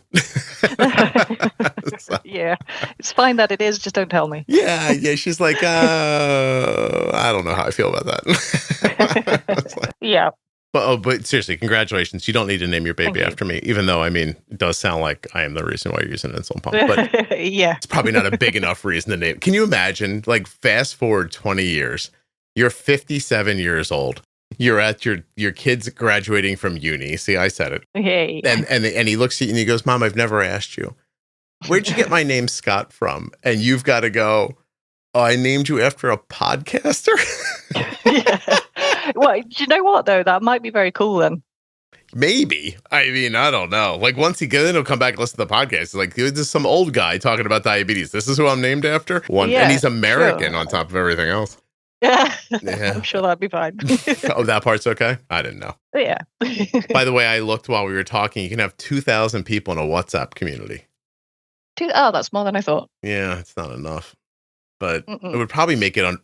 So, yeah, it's fine that it is. Just don't tell me. Yeah. She's like, I don't know how I feel about that. Yeah. But seriously, congratulations. You don't need to name your baby after me, even though, I mean, it does sound like I am the reason why you're using an insulin pump. But yeah, it's probably not a big enough reason to name. Can you imagine, like, fast forward 20 years, you're 57 years old. You're at your kid's graduating from uni. See, I said it. Hey. And he looks at you and he goes, "Mom, I've never asked you, where'd you get my name Scott from?" And you've got to go, "Oh, I named you after a podcaster." Yeah. Well, do you know what, though? That might be very cool then. Maybe. I mean, I don't know. Like, once he gets in, he'll come back and listen to the podcast. Like, this is some old guy talking about diabetes. This is who I'm named after? And he's American on top of everything else. Yeah. I'm sure that'd be fine. Oh, that part's okay? I didn't know. Yeah. By the way, I looked while we were talking. You can have 2,000 people in a WhatsApp community. That's more than I thought. Yeah, it's not enough. But it would probably make it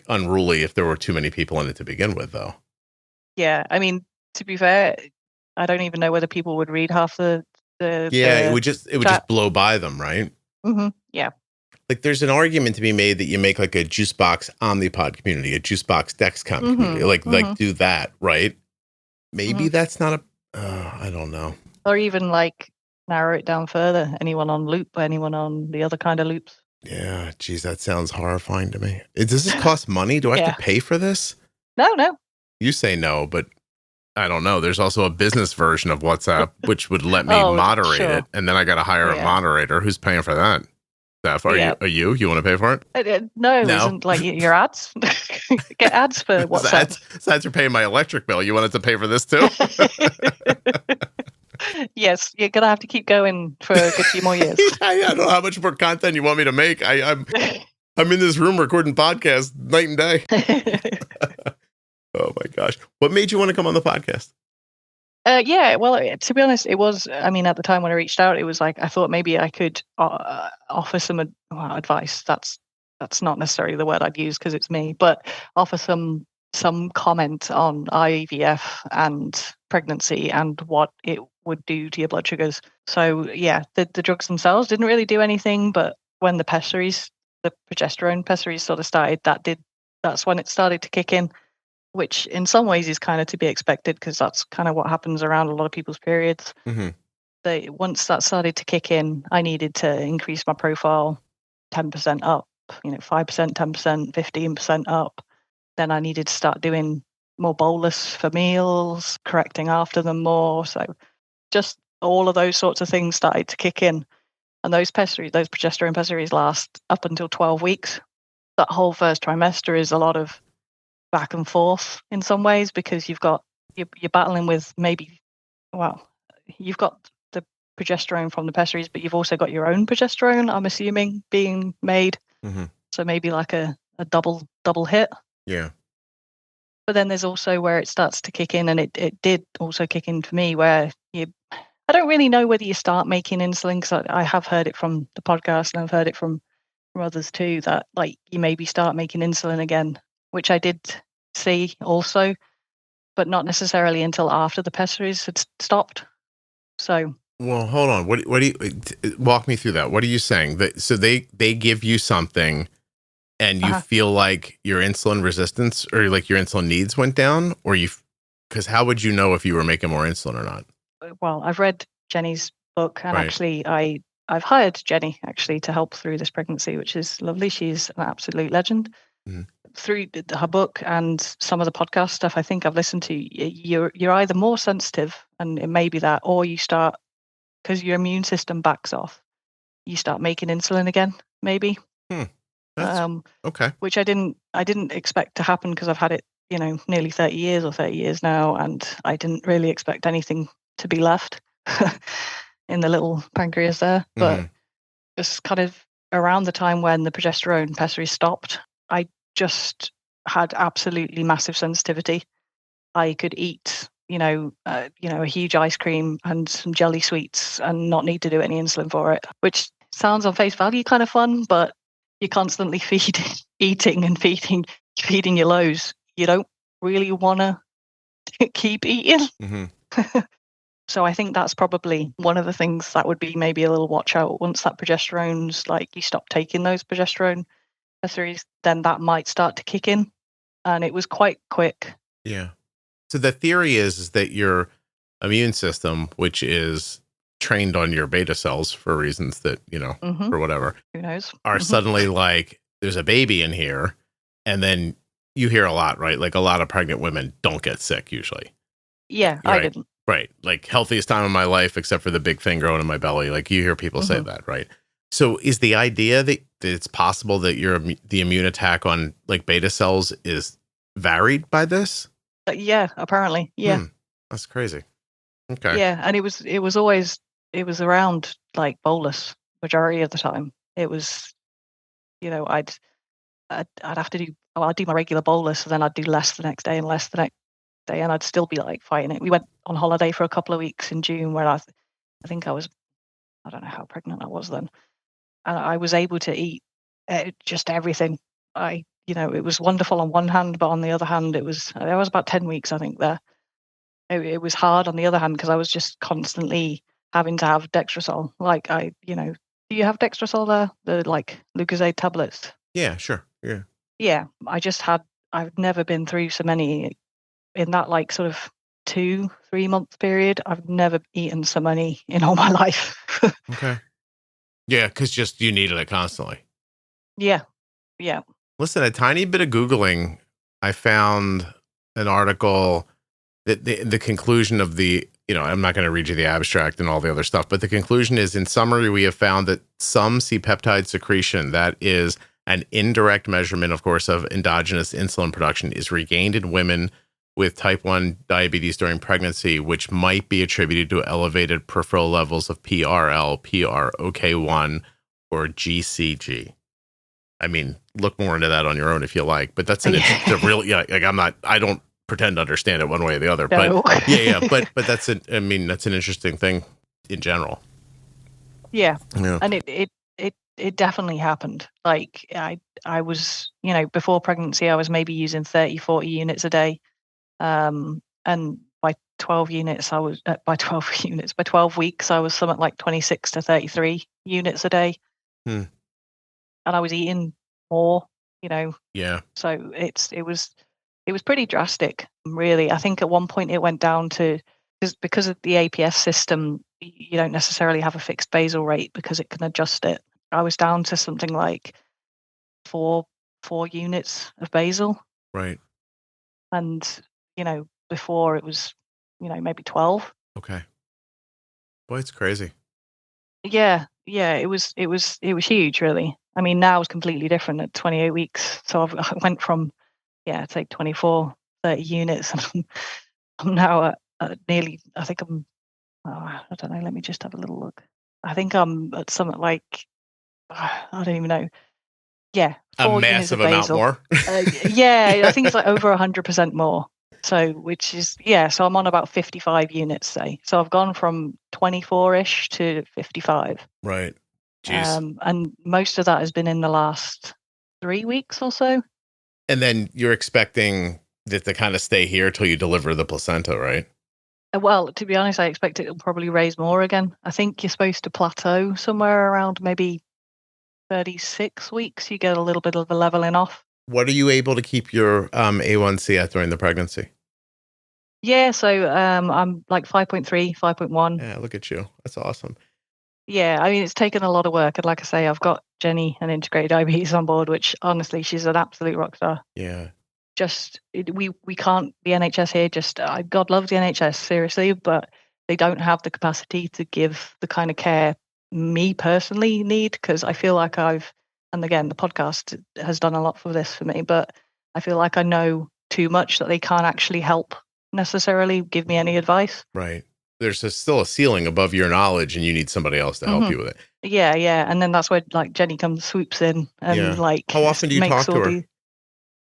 unruly if there were too many people in it to begin with, though. Yeah, I mean, to be fair, I don't even know whether people would read half the it would just blow by them, right? Mm-hmm. Yeah. Like, there's an argument to be made that you make like a Juicebox Omnipod community, a Juicebox Dexcom community, like do that, right? Maybe that's not I don't know. Or even like narrow it down further. Anyone on loop, anyone on the other kind of loops. Yeah, geez, that sounds horrifying to me. Does this cost money? Do I have to pay for this? No. You say no, but I don't know. There's also a business version of WhatsApp which would let me moderate it, and then I got to hire a moderator. Who's paying for that? Steph, are you? You want to pay for it? No. Isn't like your ads? Get ads for WhatsApp. Ads are paying my electric bill. You wanted to pay for this too? Yes, you're gonna have to keep going for a good few more years. I don't know how much more content you want me to make. I'm in this room recording podcasts night and day. Oh my gosh! What made you want to come on the podcast? Yeah, well, to be honest, it was, I mean, at the time when I reached out, it was like, I thought maybe I could offer some advice. That's not necessarily the word I'd use because it's me, but offer some comment on IVF and pregnancy and what it would do to your blood sugars. So yeah, the drugs themselves didn't really do anything, but when the progesterone pessaries sort of started, that's when it started to kick in, which in some ways is kind of to be expected because that's kind of what happens around a lot of people's periods. Mm-hmm. Once that started to kick in, I needed to increase my profile 10% up, 5%, 10%, 15% up. Then I needed to start doing more bolus for meals, correcting after them more. So just all of those sorts of things started to kick in. And those progesterone pessaries last up until 12 weeks. That whole first trimester is a lot of back and forth in some ways because you're battling with you've got the progesterone from the pessaries, but you've also got your own progesterone, I'm assuming, being made. Mm-hmm. So maybe like a double hit. Yeah. But then there's also where it starts to kick in, and it did also kick in for me, where I don't really know whether you start making insulin, because I have heard it from the podcast and I've heard it from others too, that like you maybe start making insulin again, which I did see also, but not necessarily until after the pessaries had stopped. So, well, hold on. What do you walk me through that? What are you saying? So they give you something and you feel like your insulin resistance or like your insulin needs went down, or because how would you know if you were making more insulin or not? Well, I've read Jenny's book, and Right. actually I've hired Jenny actually to help through this pregnancy, which is lovely. She's an absolute legend. Mhm. Through her book and some of the podcast stuff I think I've listened to, you're either more sensitive, and it may be that, or you start, because your immune system backs off, you start making insulin again, maybe. That's okay. Which I didn't expect to happen, because I've had it, nearly 30 years now, and I didn't really expect anything to be left in the little pancreas there. But just kind of around the time when the progesterone pessary stopped, I just had absolutely massive sensitivity. I could eat, a huge ice cream and some jelly sweets and not need to do any insulin for it, which sounds on face value kind of fun, but you're constantly eating and feeding your lows. You don't really want to keep eating. So I think that's probably one of the things that would be maybe a little watch out. Once that progesterone's like, you stop taking those progesterone pessaries, then that might start to kick in. And it was quite quick. Yeah. So the theory is that your immune system, which is trained on your beta cells for reasons that, for whatever, who knows, are suddenly like, there's a baby in here. And then you hear a lot, right? Like a lot of pregnant women don't get sick usually. Yeah, right? I didn't. Right. Like healthiest time of my life, except for the big thing growing in my belly. Like you hear people say that, right? So is the idea that it's possible that the immune attack on like beta cells is varied by this? Yeah, apparently. Yeah. That's crazy. Okay. Yeah. And it was around like bolus majority of the time. It was, I'd have to I'd do my regular bolus, and then I'd do less the next day and less the next day, and I'd still be like fighting it. We went on holiday for a couple of weeks in June where I think I don't know how pregnant I was then. And I was able to eat just everything. It was wonderful on one hand, but on the other hand, I was about 10 weeks, I think, there. It was hard on the other hand, because I was just constantly having to have Dextrosol. Like do you have Dextrosol there? The like Lucozade tablets? Yeah, sure. Yeah. Yeah. I've never been through so many in that like sort of 2-3 month period. I've never eaten so many in all my life. Okay. Yeah, because just you needed it constantly. Yeah. Listen, a tiny bit of Googling, I found an article that the conclusion of I'm not going to read you the abstract and all the other stuff, but the conclusion is, in summary, we have found that some C-peptide secretion, that is an indirect measurement, of course, of endogenous insulin production, is regained in women with type 1 diabetes during pregnancy, which might be attributed to elevated peripheral levels of PRL, PROK1, or GCG. I mean, look more into that on your own if you like, but that's I don't pretend to understand it one way or the other, no. but but that's an interesting thing in general. Yeah. And it definitely happened. Like I was, before pregnancy, I was maybe using 30-40 units a day. And by 12 units, by 12 weeks, I was something like 26 to 33 units a day. And I was eating more, Yeah. So it was pretty drastic, really. I think at one point it went down to, because of the APS system, you don't necessarily have a fixed basal rate because it can adjust it. I was down to something like 4 units of basal. Right. And, before it was, maybe 12. Okay. Boy, it's crazy. Yeah. It was huge, really. I mean, now it's completely different at 28 weeks. So I went from, say 24, 30 units. And I'm now at nearly, I think I don't know, let me just have a little look. I think I'm at something like, I don't even know. Yeah. A massive amount more. I think it's like over 100% more. So, which is, so I'm on about 55 units, say. So I've gone from 24-ish to 55. Right. Jeez. And most of that has been in the last 3 weeks or so. And then you're expecting that to kind of stay here till you deliver the placenta, right? Well, to be honest, I expect it will probably raise more again. I think you're supposed to plateau somewhere around maybe 36 weeks. You get a little bit of a leveling off. What are you able to keep your A1C at during the pregnancy? Yeah, so I'm like 5.3, 5.1. Yeah, look at you. That's awesome. Yeah, I mean, it's taken a lot of work. And like I say, I've got Jenny and integrated diabetes on board, which honestly, she's an absolute rock star. Yeah. We can't, the NHS here, God loves the NHS, seriously, but they don't have the capacity to give the kind of care me personally need, because I feel like and again, the podcast has done a lot for this for me, but I feel like I know too much that they can't actually help necessarily give me any advice. Right. There's still a ceiling above your knowledge and you need somebody else to help you with it. Yeah. And then that's where like Jenny swoops in and like. How often do you talk to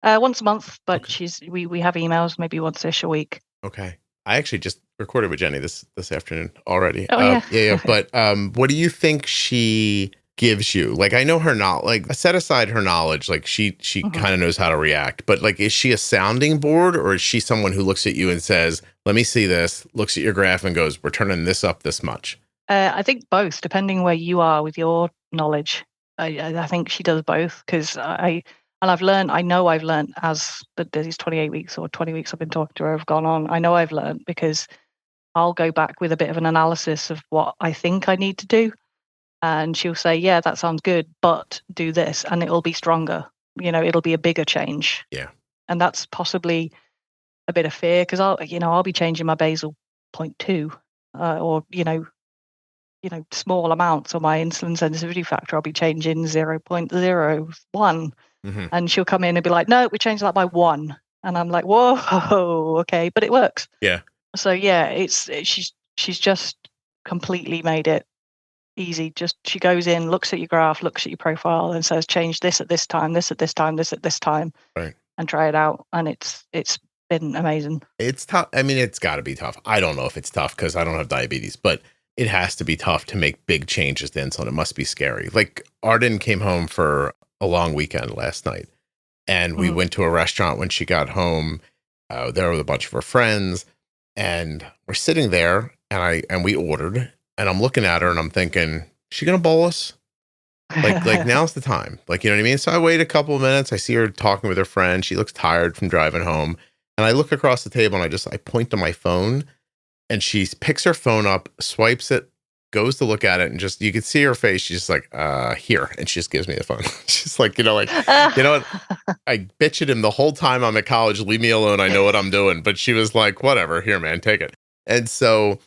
her? Once a month, but okay. We have emails maybe once-ish a week. Okay. I actually just recorded with Jenny this afternoon already. Oh, yeah. Yeah. But what do you think she gives you? Like, I know her like set aside her knowledge, like she kind of knows how to react, but like, is she a sounding board, or is she someone who looks at you and says, let me see this, looks at your graph and goes, we're turning this up this much? I think both, depending where you are with your knowledge. I think she does both, because I know I've learned as these 28 weeks or 20 weeks I've been talking to her have gone on. I know I've learned, because I'll go back with a bit of an analysis of what I think I need to do. And she'll say, yeah, that sounds good, but do this and it'll be stronger. It'll be a bigger change. Yeah. And that's possibly a bit of fear, because I'll be changing my basal 0.2 or, small amounts, or my insulin sensitivity factor, I'll be changing 0.01. And she'll come in and be like, no, we changed that by 1. And I'm like, whoa, okay, but it works. Yeah. So yeah, she's just completely made it easy. Just she goes in, looks at your graph, looks at your profile, and says, change this at this time, this at this time, this at this time, right? And try it out. And it's been amazing. It's tough. I mean, it's got to be tough. I don't know if it's tough because I don't have diabetes, but it has to be tough to make big changes to insulin. It must be scary. Like, Arden came home for a long weekend last night, and we went to a restaurant when she got home. There with a bunch of her friends, and we're sitting there, and we ordered, and I'm looking at her and I'm thinking, is she gonna bolus? Like now's the time. Like, you know what I mean? So I wait a couple of minutes. I see her talking with her friend. She looks tired from driving home, and I look across the table and I point to my phone, and she picks her phone up, swipes it, goes to look at it, and just, you can see her face. She's just like, here. And she just gives me the phone. She's like, you know what? I bitch at him the whole time I'm at college. Leave me alone. I know what I'm doing. But she was like, whatever, here, man, take it. And so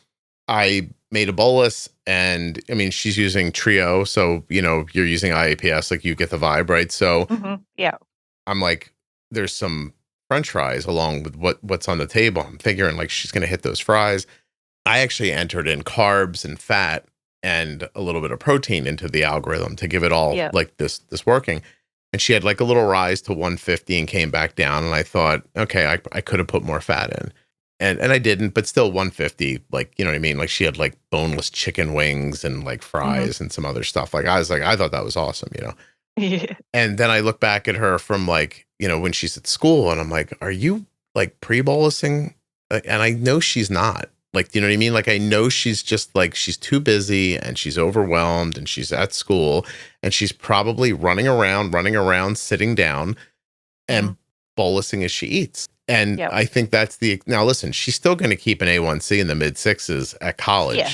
I made a bolus, and I mean, she's using Trio. So, you're using IAPS, like you get the vibe, right? So yeah, I'm like, there's some French fries along with what's on the table. I'm figuring like she's going to hit those fries. I actually entered in carbs and fat and a little bit of protein into the algorithm to give it all like this working. And she had like a little rise to 150 and came back down. And I thought, okay, I could have put more fat in. And I didn't, but still 150, like, you know what I mean? Like, she had like boneless chicken wings and like fries and some other stuff. Like, I thought that was awesome, Yeah. And then I look back at her from like, when she's at school, and I'm like, are you like pre-bolusing? And I know she's not. Like, you know what I mean? Like, I know she's just like, she's too busy and she's overwhelmed and she's at school and she's probably running around, sitting down and bolusing as she eats. And I think that's now listen, she's still going to keep an A1C in the mid 6s at college. Yeah.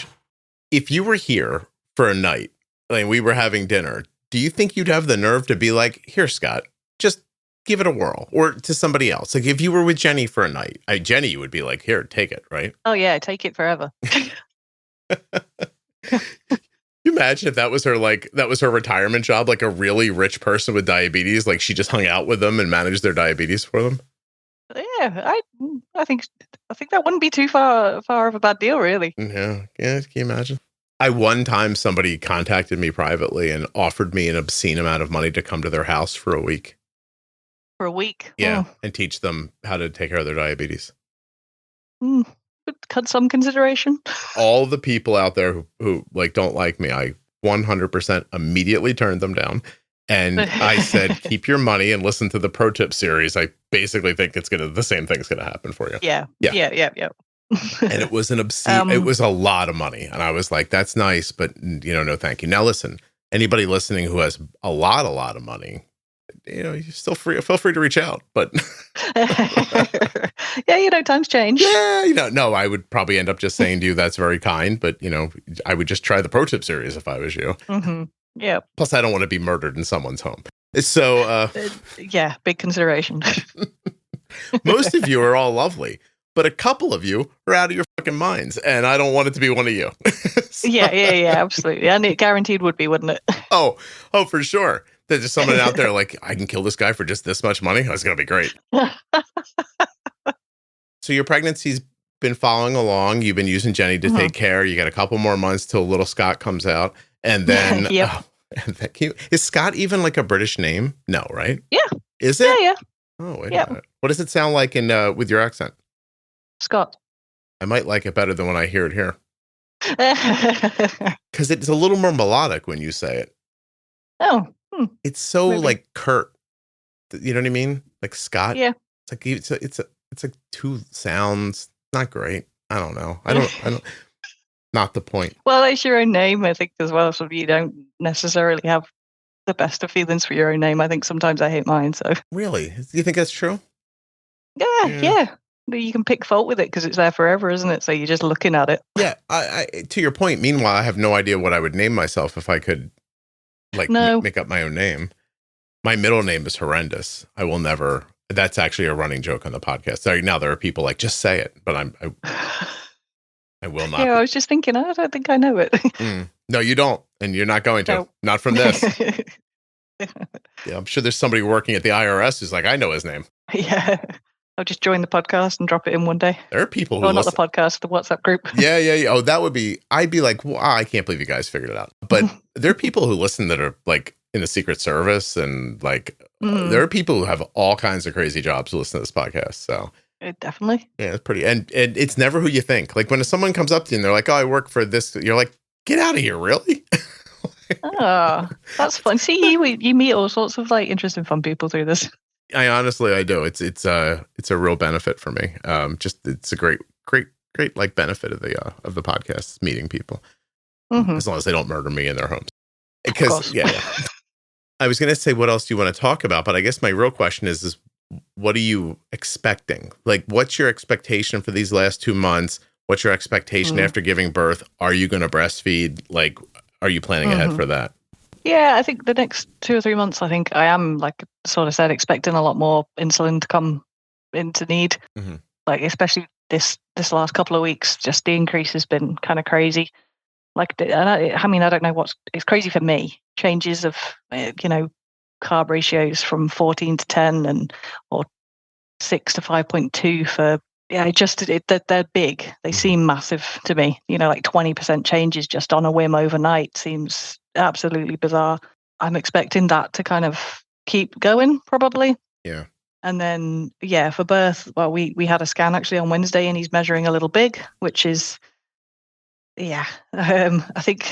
If you were here for a night, like we were having dinner, do you think you'd have the nerve to be like, here, Scott, just give it a whirl, or to somebody else? Like, if you were with Jenny for a night, Jenny, you would be like, here, take it, right? Oh yeah, take it forever. You imagine if that was her retirement job, like a really rich person with diabetes, like she just hung out with them and managed their diabetes for them. Yeah, I think that wouldn't be too far of a bad deal, really. Yeah. Can you imagine? One time somebody contacted me privately and offered me an obscene amount of money to come to their house for a week. For a week? Yeah, and teach them how to take care of their diabetes. Some consideration. All the people out there who like don't like me, I 100% immediately turned them down. And I said, keep your money and listen to the pro tip series. I basically think the same thing's going to happen for you. Yeah. And it was it was a lot of money. And I was like, that's nice, but no, thank you. Now listen, anybody listening who has a lot of money, you're still feel free to reach out, but yeah, times change. Yeah, no, I would probably end up just saying to you, that's very kind, but I would just try the pro tip series if I was you. Mm-hmm. Yeah. Plus, I don't want to be murdered in someone's home. So, yeah, big consideration. Most of you are all lovely, but a couple of you are out of your fucking minds, and I don't want it to be one of you. So, yeah, absolutely. And it guaranteed would be, wouldn't it? Oh, for sure. There's just someone out there like, I can kill this guy for just this much money. That's going to be great. So your pregnancy's been following along. You've been using Jenny to take care. You got a couple more months till little Scott comes out. And then, is Scott even like a British name? No, right? Yeah. Is it? Yeah. Oh, wait a minute. What does it sound like with your accent? Scott. I might like it better than when I hear it here. Because it's a little more melodic when you say it. Oh. It's so like curt. You know what I mean? Like Scott. Yeah. It's like it's like two sounds. Not great. I don't know. I don't. Not the point. Well, it's your own name, I think, as well. So you don't necessarily have the best of feelings for your own name. I think sometimes I hate mine. So really, do you think that's true? Yeah. You can pick fault with it because it's there forever, isn't it? So you're just looking at it. Yeah. I to your point. Meanwhile, I have no idea what I would name myself if I could, make up my own name. My middle name is horrendous. I will never. That's actually a running joke on the podcast. Sorry, now there are people like, just say it, but I will not. Yeah, I was just thinking, I don't think I know it. No, you don't. And you're not going to. No. Not from this. Yeah, I'm sure there's somebody working at the IRS who's like, I know his name. Yeah. I'll just join the podcast and drop it in one day. There are people who not the podcast, the WhatsApp group. Yeah. Oh, that would be, I'd be like, wow, I can't believe you guys figured it out. But there are people who listen that are like in the Secret Service and like, there are people who have all kinds of crazy jobs who listen to this podcast. So definitely. Yeah, it's pretty. And it's never who you think. Like when someone comes up to you and they're like, oh, I work for this. You're like, get out of here. Really? Oh, that's fun. See, you meet all sorts of like interesting, fun people through this. I do. It's a real benefit for me. It's a great like benefit of the podcast, meeting people, as long as they don't murder me in their homes. Because yeah. I was going to say, what else do you want to talk about? But I guess my real question is what are you expecting? Like, what's your expectation for these last 2 months? What's your expectation after giving birth? Are you going to breastfeed? Like, are you planning ahead for that? Yeah, I think the next 2 or 3 months, I think I am, like sort of said, expecting a lot more insulin to come into need. Like, especially this last couple of weeks, just the increase has been kind of crazy. Like, I mean, I don't know it's crazy for me. Changes of, carb ratios from 14 to 10 or 6 to 5.2 for, they're big. They seem massive to me. Like 20% changes just on a whim overnight seems absolutely bizarre. I'm expecting that to kind of keep going probably. Yeah. And then, for birth, well, we had a scan actually on Wednesday and he's measuring a little big, which is, I think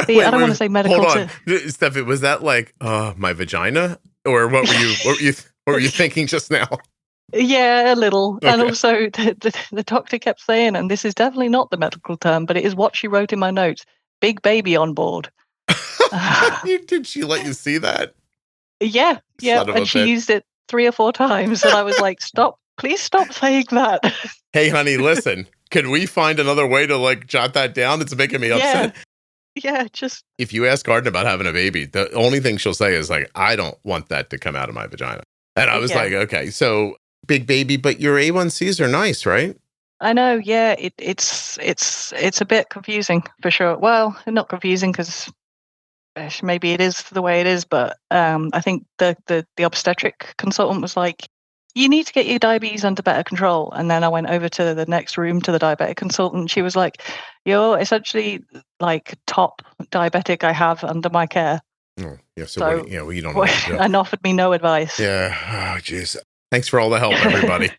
Wait, I don't want to say medical. Hold on, Steffi, was that like my vagina, or what were you thinking just now? Yeah, a little. Okay. And also the doctor kept saying, and this is definitely not the medical term, but it is what she wrote in my notes: big baby on board. Did she let you see that? Yeah, and she used it 3 or 4 times, and I was like, please stop saying that. Hey, honey, listen. Can we find another way to like jot that down? It's making me upset. Yeah, just if you ask Garden about having a baby, the only thing she'll say is like, I don't want that to come out of my vagina. And I was like, okay, so big baby, but your A1Cs are nice, right? I know. Yeah, it's a bit confusing for sure. Well, not confusing because maybe it is the way it is, but I think the obstetric consultant was like, you need to get your diabetes under better control. And then I went over to the next room to the diabetic consultant. She was like, you're essentially like top diabetic I have under my care. Oh, yeah. So you don't know what to do. And offered me no advice. Yeah. Oh, jeez. Thanks for all the help, everybody.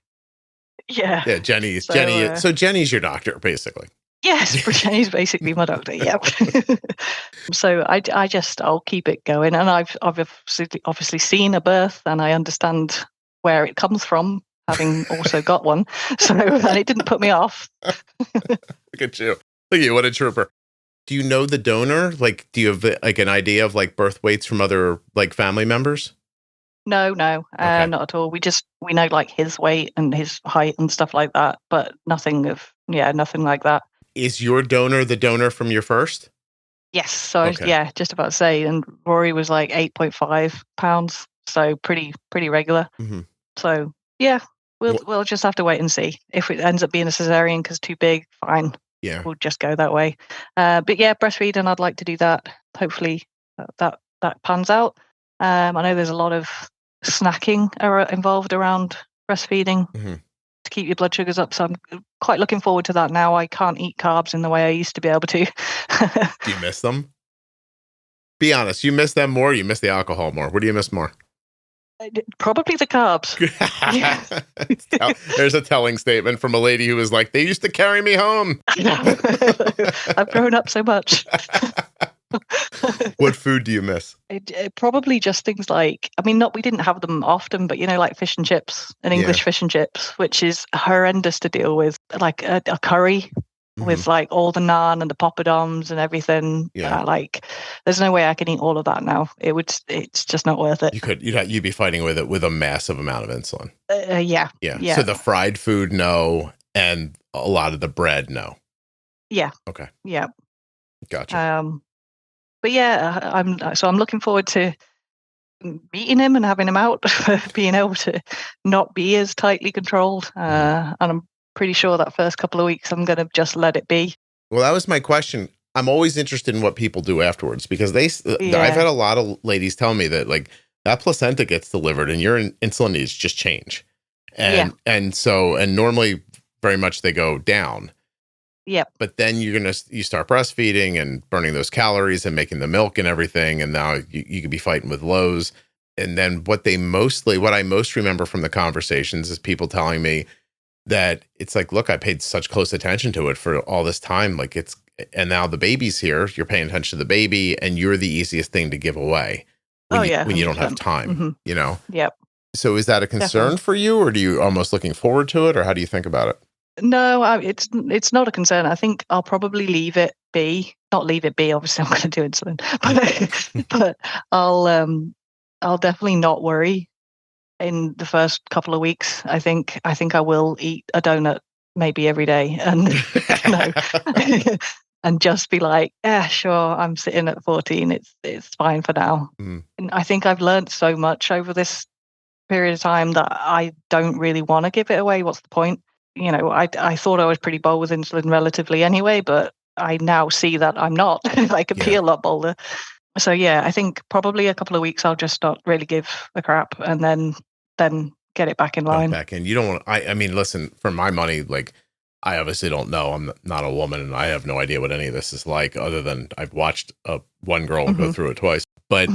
Yeah. Yeah, Jenny's So, Jenny. So Jenny's your doctor, basically. Yes, Jenny's basically my doctor. Yeah. So I'll keep it going, and I've obviously seen a birth, and I understand where it comes from, having also got one. So and it didn't put me off. Look at you. Look at you. What a trooper. Do you know the donor? Like, do you have like an idea of like birth weights from other like family members? No, Okay. not at all. We know like his weight and his height and stuff like that, but nothing like that. Is your donor the donor from your first? Yes. So Okay. just about to say, and Rory was like 8.5 pounds, so pretty regular. Mm-hmm. So yeah, we'll just have to wait and see. If it ends up being a cesarean because too big, fine. Yeah. We'll just go that way. But yeah, breastfeeding, I'd like to do that. Hopefully that pans out. I know there's a lot of snacking involved around breastfeeding to keep your blood sugars up. So I'm quite looking forward to that now. I can't eat carbs in the way I used to be able to. Do you miss them? Be honest. You miss them more? You miss the alcohol more? What do you miss more? Probably the carbs. There's a telling statement from a lady who was like, they used to carry me home. I know. I've grown up so much. What food do you miss? Probably just things like, we didn't have them often, but like fish and chips and English fish and chips, which is horrendous to deal with, like a curry with like all the naan and the poppadoms and everything. Yeah. Like there's no way I can eat all of that now. It's just not worth it. You'd be fighting with it with a massive amount of insulin. Yeah. So the fried food, no, and a lot of the bread, no. Yeah. Okay. Yeah. Gotcha. But yeah, I'm looking forward to meeting him and having him out, being able to not be as tightly controlled. And I'm pretty sure that first couple of weeks I'm going to just let it be. Well, that was my question. I'm always interested in what people do afterwards because I've had a lot of ladies tell me that like that placenta gets delivered and your insulin needs just change. And normally very much they go down. Yep. But then you start breastfeeding and burning those calories and making the milk and everything. And now you could be fighting with lows. And then what I most remember from the conversations is people telling me that it's like, look, I paid such close attention to it for all this time. Like and now the baby's here. You're paying attention to the baby and you're the easiest thing to give away when you don't have time, Yep. So is that a concern for you, or do you almost looking forward to it, or how do you think about it? No, it's not a concern. I think I'll probably leave it be. Not leave it be. Obviously, I'm going to do insulin, but I'll definitely not worry in the first couple of weeks. I think I will eat a donut maybe every day, and and just be like, sure, I'm sitting at 14. It's fine for now. And I think I've learned so much over this period of time that I don't really want to give it away. What's the point? I thought I was pretty bold with insulin relatively anyway, but I now see that I'm not. I can be a lot bolder. So yeah, I think probably a couple of weeks I'll just not really give a crap and then get it back in line. Back in. You don't want. I mean, listen. For my money, like I obviously don't know. I'm not a woman, and I have no idea what any of this is like, other than I've watched one girl go through it twice. But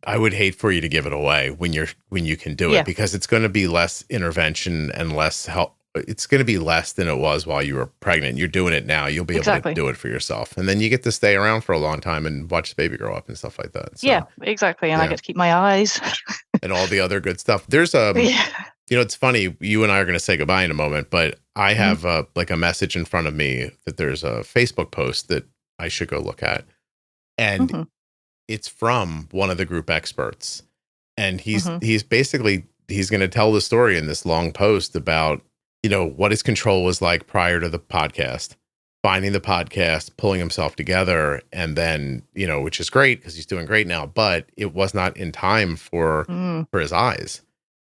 I would hate for you to give it away when you can do it, because it's going to be less intervention and less help. It's going to be less than it was while you were pregnant. You're doing it now. You'll be able to do it for yourself. And then you get to stay around for a long time and watch the baby grow up and stuff like that. So, yeah, exactly. And I get to keep my eyes. And all the other good stuff. There's it's funny. You and I are going to say goodbye in a moment, but I have a message in front of me that there's a Facebook post that I should go look at. And it's from one of the group experts. And he's basically, he's going to tell the story in this long post about, what his control was like prior to the podcast, finding the podcast, pulling himself together. And then, which is great because he's doing great now, but it was not in time for his eyes.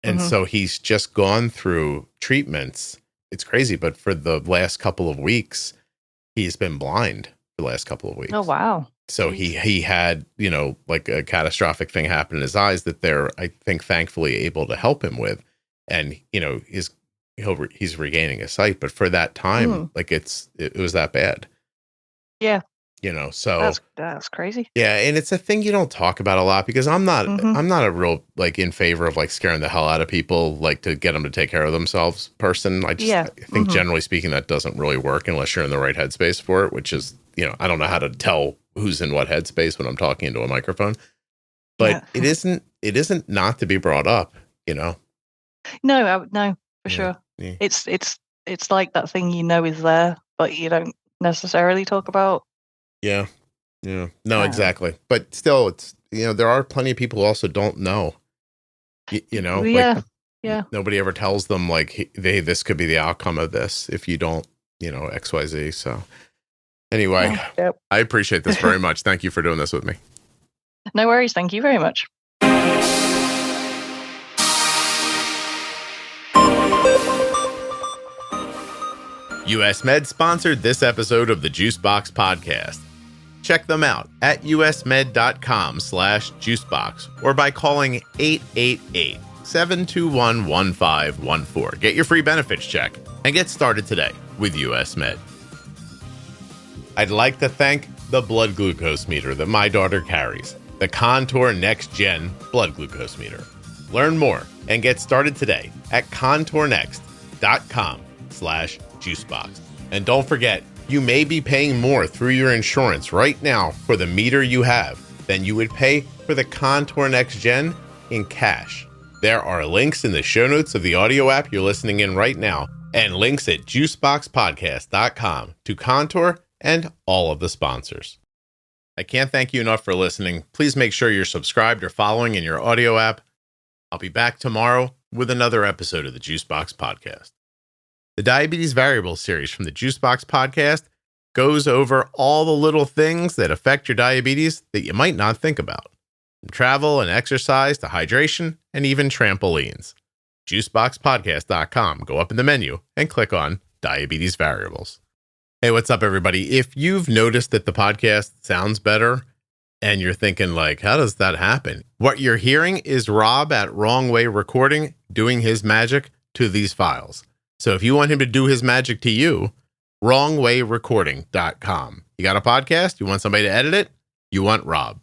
And so he's just gone through treatments. It's crazy. But for the last couple of weeks, he's been blind for the last couple of weeks. Oh, wow. So he had, like a catastrophic thing happen in his eyes that they're, I think, thankfully able to help him with. And, he's regaining his sight, but for that time, like it was that bad. Yeah. So that's crazy. yeah. And it's a thing you don't talk about a lot because I'm not a real like in favor of like scaring the hell out of people, like to get them to take care of themselves person. I think generally speaking, that doesn't really work unless you're in the right headspace for it, which is, I don't know how to tell who's in what headspace when I'm talking into a microphone, but it isn't not to be brought up, No, no, for sure. Yeah. It's like that thing is there, but you don't necessarily talk about. Yeah. Yeah. No, exactly. But still, it's, there are plenty of people who also don't know, Yeah. Nobody ever tells them like, this could be the outcome of this if you don't, XYZ. So anyway, I appreciate this very much. Thank you for doing this with me. No worries. Thank you very much. US Med sponsored this episode of the Juicebox Podcast. Check them out at usmed.com/juicebox or by calling 888-721-1514. Get your free benefits check and get started today with US Med. I'd like to thank the blood glucose meter that my daughter carries, the Contour NextGen blood glucose meter. Learn more and get started today at contournext.com/juicebox. And don't forget, you may be paying more through your insurance right now for the meter you have than you would pay for the Contour NextGen in cash. There are links in the show notes of the audio app you're listening in right now and links at juiceboxpodcast.com to Contour and all of the sponsors. I can't thank you enough for listening. Please make sure you're subscribed or following in your audio app. I'll be back tomorrow with another episode of the Juicebox Podcast. The Diabetes Variables series from the Juicebox Podcast goes over all the little things that affect your diabetes that you might not think about. From travel and exercise to hydration and even trampolines. Juiceboxpodcast.com. Go up in the menu and click on Diabetes Variables. Hey, what's up, everybody? If you've noticed that the podcast sounds better and you're thinking like, how does that happen? What you're hearing is Rob at Wrong Way Recording doing his magic to these files. So if you want him to do his magic to you, wrongwayrecording.com. You got a podcast? You want somebody to edit it? You want Rob.